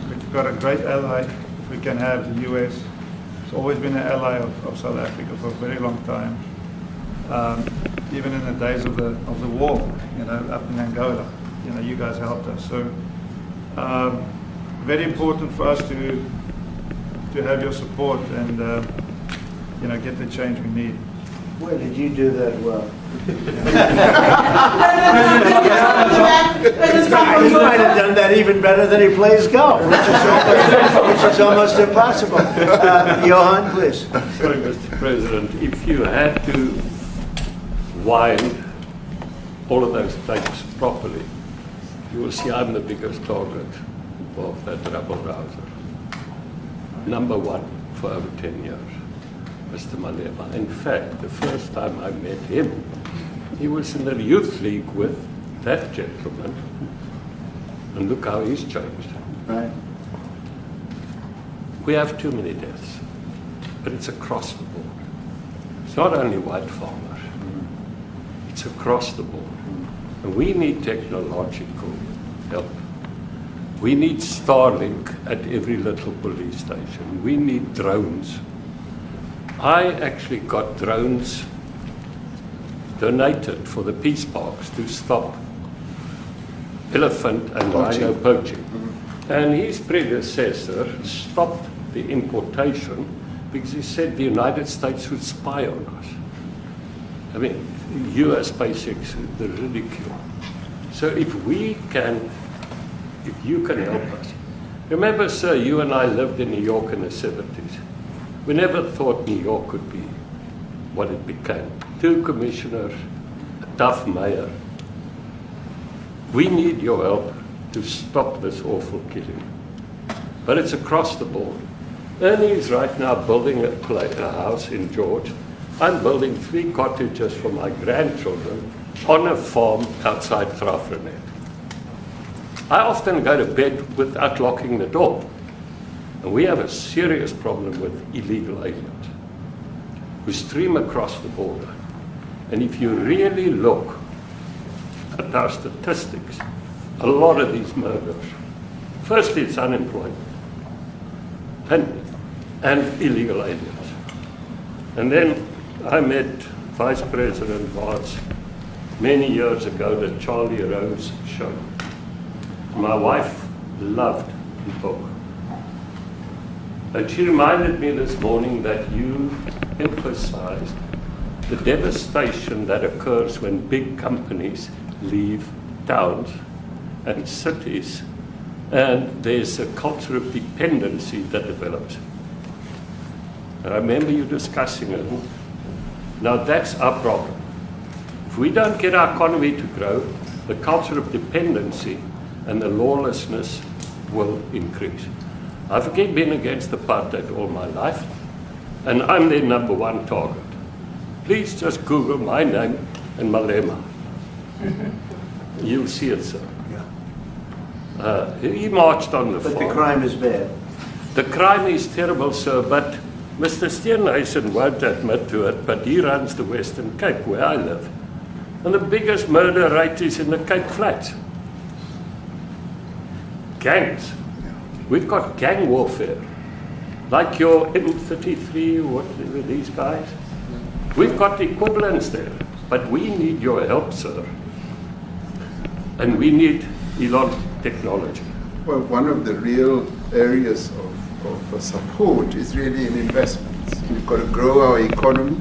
Speaker 17: We've got a great ally if we can have the US. It's always been an ally of South Africa for a very long time. Even in the days of the war, you know, up in Angola, you know, you guys helped us. So very important for us to have your support and you know, get the change we need.
Speaker 1: Where did you do that well? You might have done that even better than he plays golf, which is almost impossible. Johan, please.
Speaker 18: Sorry, Mr. President, if you had to wind all of those tapes properly, you will see I'm the biggest target of that rabble-rouser. Number one for over 10 years, Mr. Malema. In fact, the first time I met him, he was in the youth league with that gentleman. And look how he's changed.
Speaker 1: Right.
Speaker 18: We have too many deaths, but it's across the board. It's not only white farmers, it's across the board. And we need technological help. We need Starlink at every little police station. We need drones. I actually got drones donated for the peace parks to stop elephant and rhino poaching. And his predecessor stopped the importation because he said the United States would spy on us. I mean, US basics, the ridicule. So if you can help us. Remember, sir, you and I lived in New York in the 70s. We never thought New York could be what it became. 2 commissioners, a tough mayor. We need your help to stop this awful killing. But it's across the board. Ernie is right now building a house in George. I'm building 3 cottages for my grandchildren on a farm outside Trump-Ramaphosa. I often go to bed without locking the door. And we have a serious problem with illegal aliens who stream across the border. And if you really look at our statistics, a lot of these murders, firstly it's unemployment and illegal aliens. And then I met Vice President Vance many years ago, the Charlie Rose show. My wife loved the book. And she reminded me this morning that you emphasized the devastation that occurs when big companies leave towns and cities, and there's a culture of dependency that develops. And I remember you discussing it. Now that's our problem. If we don't get our economy to grow, the culture of dependency and the lawlessness will increase. I've again been against apartheid all my life, and I'm their #1 target. Please just Google my name and Malema. You'll see it, sir. He marched on the farm.
Speaker 1: But the crime is bad.
Speaker 18: The crime is terrible, sir, but Mr. Steenhuisen won't admit to it, but he runs the Western Cape, where I live. And the biggest murder rate is in the Cape Flats. Gangs. We've got gang warfare. Like your M33, whatever these guys. We've got equivalents there. But we need your help, sir. And we need Elon technology.
Speaker 2: Well, one of the real areas of support is really in investments. We've got to grow our economy,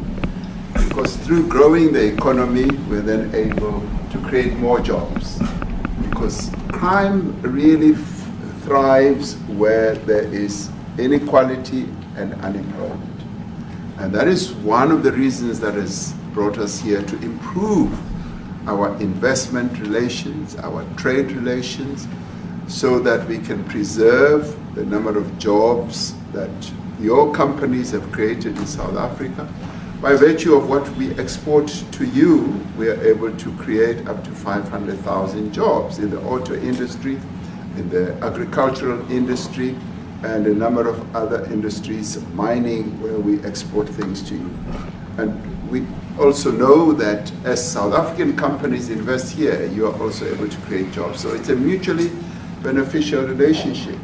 Speaker 2: because through growing the economy, we're then able to create more jobs. Because crime really thrives where there is inequality and unemployment. And that is one of the reasons that has brought us here, to improve our investment relations, our trade relations, so that we can preserve the number of jobs that your companies have created in South Africa. By virtue of what we export to you, we are able to create up to 500,000 jobs in the auto industry, in the agricultural industry, and a number of other industries, mining, where we export things to you. And we also know that as South African companies invest here, you are also able to create jobs. So it's a mutually beneficial relationship.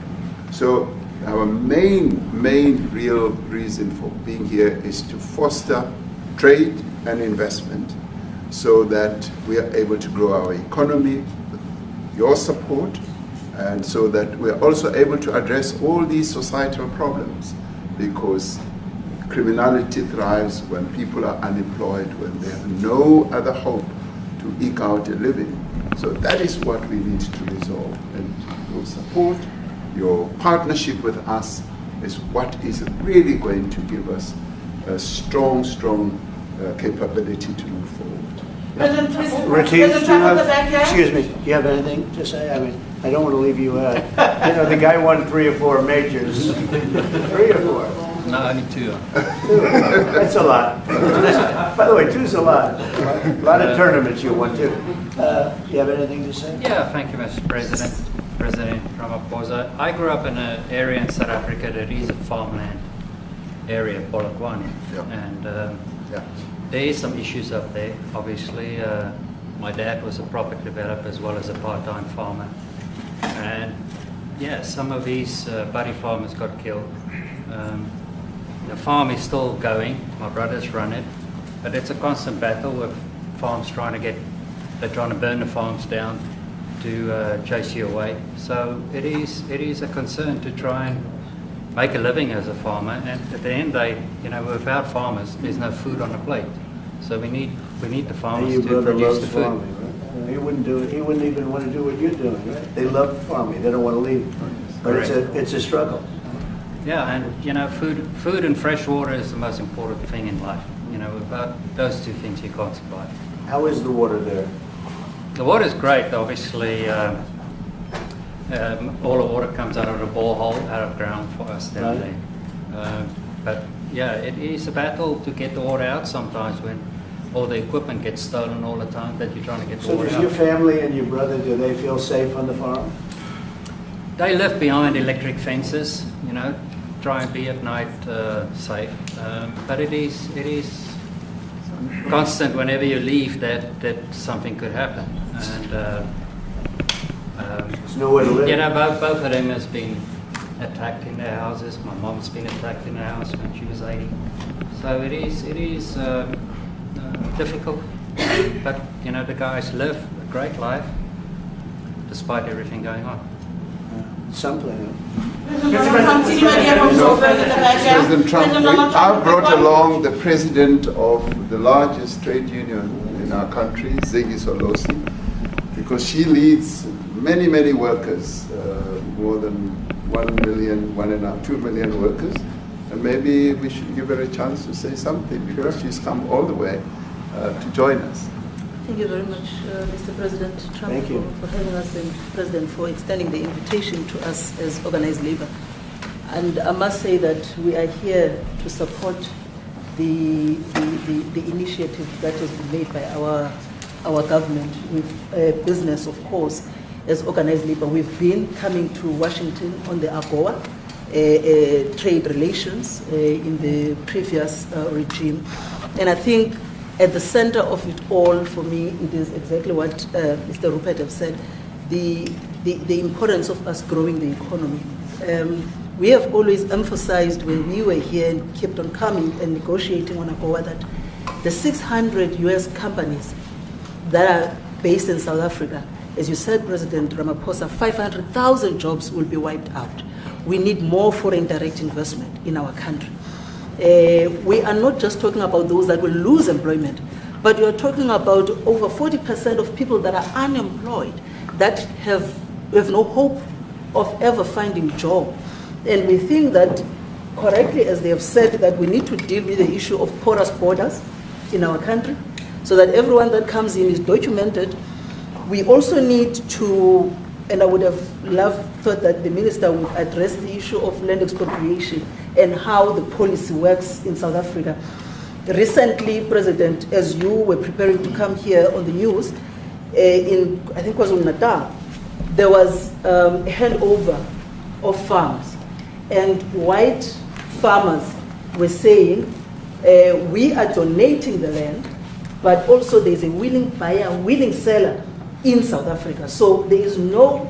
Speaker 2: So our main real reason for being here is to foster trade and investment, so that we are able to grow our economy with your support, and so that we are also able to address all these societal problems, because criminality thrives when people are unemployed, when they have no other hope to eke out a living. So that is what we need to resolve. And your support, your partnership with us, is what is really going to give us a strong capability to move forward.
Speaker 10: President
Speaker 1: Retief,
Speaker 10: Trump at the back here?
Speaker 1: excuse me, do you have anything to say? I mean, I don't want to leave you out. You know, the guy won 3 or 4 majors. 3 or 4?
Speaker 19: No, only 2.
Speaker 1: That's a lot. By the way, 2's a lot. A lot of tournaments you won too. You have anything to say?
Speaker 19: Yeah, thank you, Mr. President. President Ramaphosa. I grew up in an area in South Africa that is a farmland area, Polokwane. And there is some issues up there. Obviously, my dad was a property developer as well as a part-time farmer. And yeah, some of these buddy farmers got killed. The farm is still going. My brothers run it, but it's a constant battle with farms they're trying to burn the farms down. to chase you away. So it is a concern to try and make a living as a farmer, and at the end they, without farmers, there's no food on the plate. So we need the farmers
Speaker 1: Your
Speaker 19: to
Speaker 1: brother
Speaker 19: produce
Speaker 1: loves
Speaker 19: the food.
Speaker 1: farming, right? He wouldn't even want to do what you're doing, right? They love farming. They don't want to leave. But it's a struggle.
Speaker 19: Yeah, and food and fresh water is the most important thing in life. Without those two things, you can't survive.
Speaker 1: How is the water there?
Speaker 19: The water is great, obviously. All the water comes out of the borehole, out of ground for us down there. But yeah, it is a battle to get the water out sometimes when all the equipment gets stolen all the time that you're trying to get the
Speaker 1: So
Speaker 19: water
Speaker 1: does
Speaker 19: out.
Speaker 1: your family and your brother, do they feel safe on the farm?
Speaker 19: They live behind electric fences, try and be at night safe. But it is constant whenever you leave that something could happen. And
Speaker 1: there's nowhere to live.
Speaker 19: Both of them has been attacked in their houses. My mom's been attacked in her house when she was 80. So it is difficult. But the guys live a great life despite everything going on.
Speaker 1: Something.
Speaker 2: President Trump, I've brought along the president of the largest trade union in our country, Ziggy Solosi, because she leads many, many workers, more than 1 million, 2 million workers. And maybe we should give her a chance to say something, because she's come all the way to join us.
Speaker 20: Thank you very much, Mr. President Trump,
Speaker 1: Thank you.
Speaker 20: for having us, and President, for extending the invitation to us as organized labor. And I must say that we are here to support the initiative that has been made by our government with business, of course, as organized labor. We've been coming to Washington on the AGOA trade relations in the previous regime. And I think at the center of it all, for me, it is exactly what Mr. Rupert has said, the importance of us growing the economy. We have always emphasized when we were here and kept on coming and negotiating on AGOA that the 600 US companies that are based in South Africa, as you said, President Ramaphosa, 500,000 jobs will be wiped out. We need more foreign direct investment in our country. We are not just talking about those that will lose employment, but we are talking about over 40% of people that are unemployed, that have no hope of ever finding a job. And we think that, correctly, as they have said, that we need to deal with the issue of porous borders in our country, so that everyone that comes in is documented. We also need to, and I would have thought that the minister would address the issue of land expropriation and how the policy works in South Africa. Recently, President, as you were preparing to come here on the news, in, I think it was in Natal, there was a handover of farms. And white farmers were saying, we are donating the land, but also there's a willing buyer, willing seller in South Africa. So there is no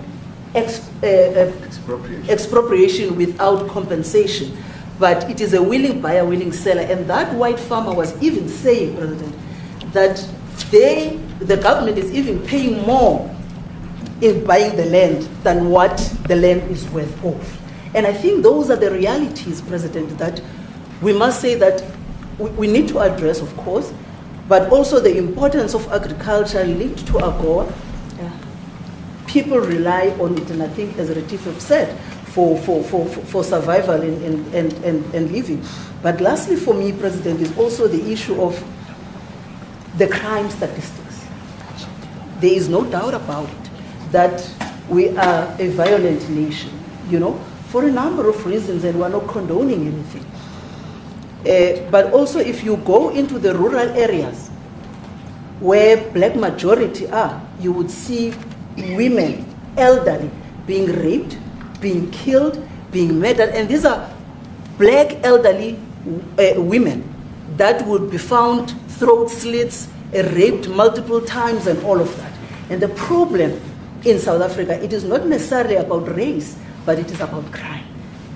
Speaker 20: expropriation without compensation, but it is a willing buyer, willing seller. And that white farmer was even saying, President, that the government is even paying more in buying the land than what the land is worth of. And I think those are the realities, President, that we must say that we need to address, of course, but also the importance of agriculture linked to AGOA. People rely on it, and I think, as Retief have said, for survival and living. But lastly, for me, President, is also the issue of the crime statistics. There is no doubt about it that we are a violent nation, for a number of reasons, and we're not condoning anything. But also, if you go into the rural areas where black majority are, you would see women, elderly, being raped, being killed, being murdered. And these are black elderly women that would be found throat slits, raped multiple times, and all of that. And the problem in South Africa, it is not necessarily about race, but it is about crime.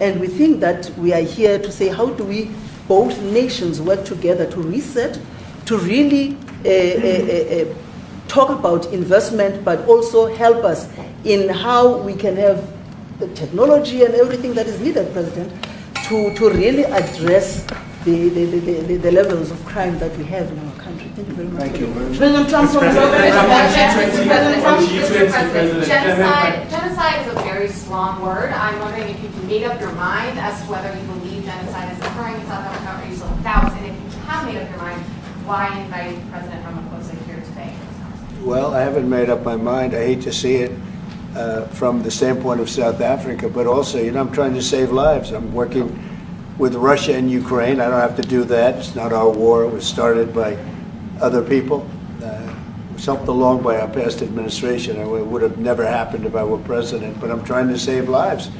Speaker 20: And we think that we are here to say, how do we, both nations, work together to reset, to really talk about investment, but also help us in how we can have the technology and everything that is needed, President, to really address the levels of crime that we have in our country. Thank you very much.
Speaker 1: Thank you very much.
Speaker 20: President Trump.
Speaker 21: Genocide is a very strong word. I'm wondering if you've made up your mind as to whether you believe genocide is occurring in South Africa, or you still have doubts, and if you have made up your mind, why invite President Ramaphosa here today?
Speaker 1: Well, I haven't made up my mind. I hate to see it from the standpoint of South Africa, but also, I'm trying to save lives. I'm working with Russia and Ukraine. I don't have to do that. It's not our war. It was started by other people. It was helped along by our past administration. It would have never happened if I were president, but I'm trying to save lives,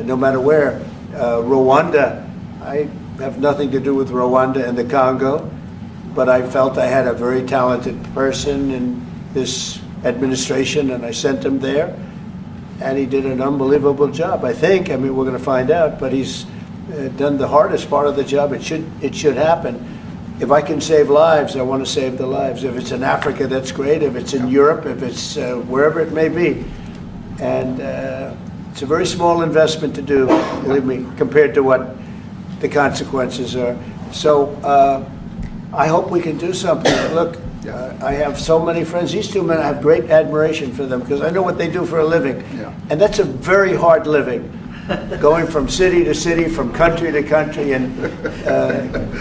Speaker 1: no matter where. Rwanda, I have nothing to do with Rwanda and the Congo, but I felt I had a very talented person in this administration, and I sent him there, and he did an unbelievable job, I think. I mean, we're going to find out, but he's done the hardest part of the job. It should happen. If I can save lives, I want to save the lives. If it's in Africa, that's great. If it's in Europe, if it's wherever it may be. And it's a very small investment to do, believe me, compared to what the consequences are. So I hope we can do something. Look, I have so many friends. These two men, I have great admiration for them because I know what they do for a living. And that's a very hard living. Going from city to city, from country to country, and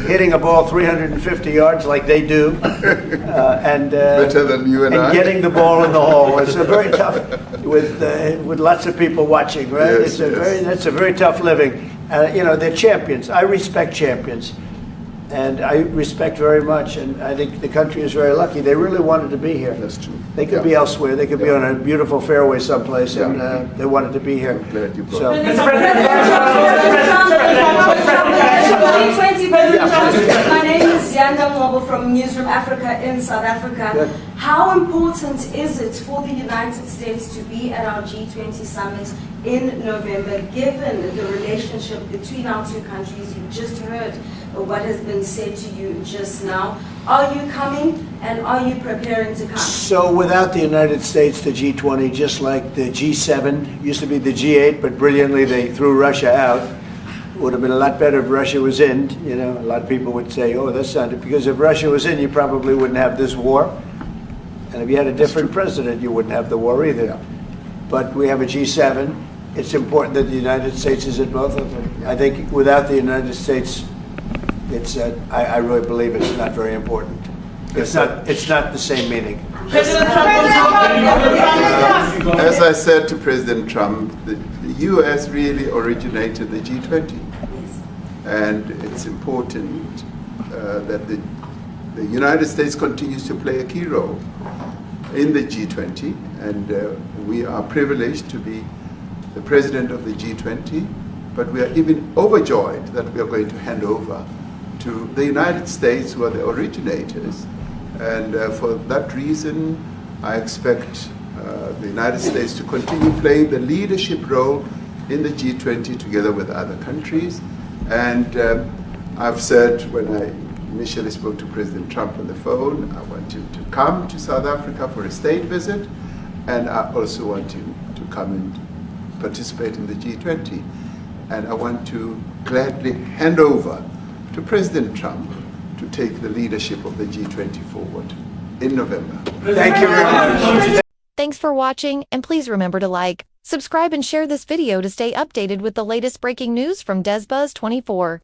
Speaker 1: hitting a ball 350 yards like they do, and
Speaker 2: better than you and I.
Speaker 1: Getting the ball in the hole. It's a very tough, with lots of people watching, right?
Speaker 2: Yes,
Speaker 1: That's a very tough living. They're champions. I respect champions, and I respect very much. And I think the country is very lucky. They really wanted to be here.
Speaker 2: That's true.
Speaker 1: They could be elsewhere. They could be on a beautiful fairway someplace, and they wanted to be here.
Speaker 2: Glad you brought
Speaker 1: So.
Speaker 22: My name is Yanda Mwobo from Newsroom Africa in South Africa.
Speaker 1: Good.
Speaker 22: How important is it for the United States to be at our G20 summit in November, given the relationship between our two countries? You just heard what has been said to you just now. Are you coming, and are you preparing to come?
Speaker 1: So without the United States, the G20, just like the G7, used to be the G8, but brilliantly they threw Russia out. It would have been a lot better if Russia was in. A lot of people would say, oh, that's not it. Because if Russia was in, you probably wouldn't have this war. And if you had a different president, you wouldn't have the war either. But we have a G7. It's important that the United States is at both of them. I think without the United States, I really believe it's not very important. It's not the same meaning.
Speaker 2: As I said to President Trump, the U.S. really originated the G20. And it's important that the United States continues to play a key role in the G20. And we are privileged to be the president of the G20, but we are even overjoyed that we are going to hand over to the United States, who are the originators. And for that reason, I expect the United States to continue playing the leadership role in the G20 together with other countries. And I've said when I initially spoke to President Trump on the phone, I want him to come to South Africa for a state visit, and I also want him to come and participate in the G20. And I want to gladly hand over to President Trump to take the leadership of the G20 forward in November.
Speaker 1: Thank you very much.
Speaker 23: Thanks for watching, and please remember to like, subscribe, and share this video to stay updated with the latest breaking news from DesBuzz 24.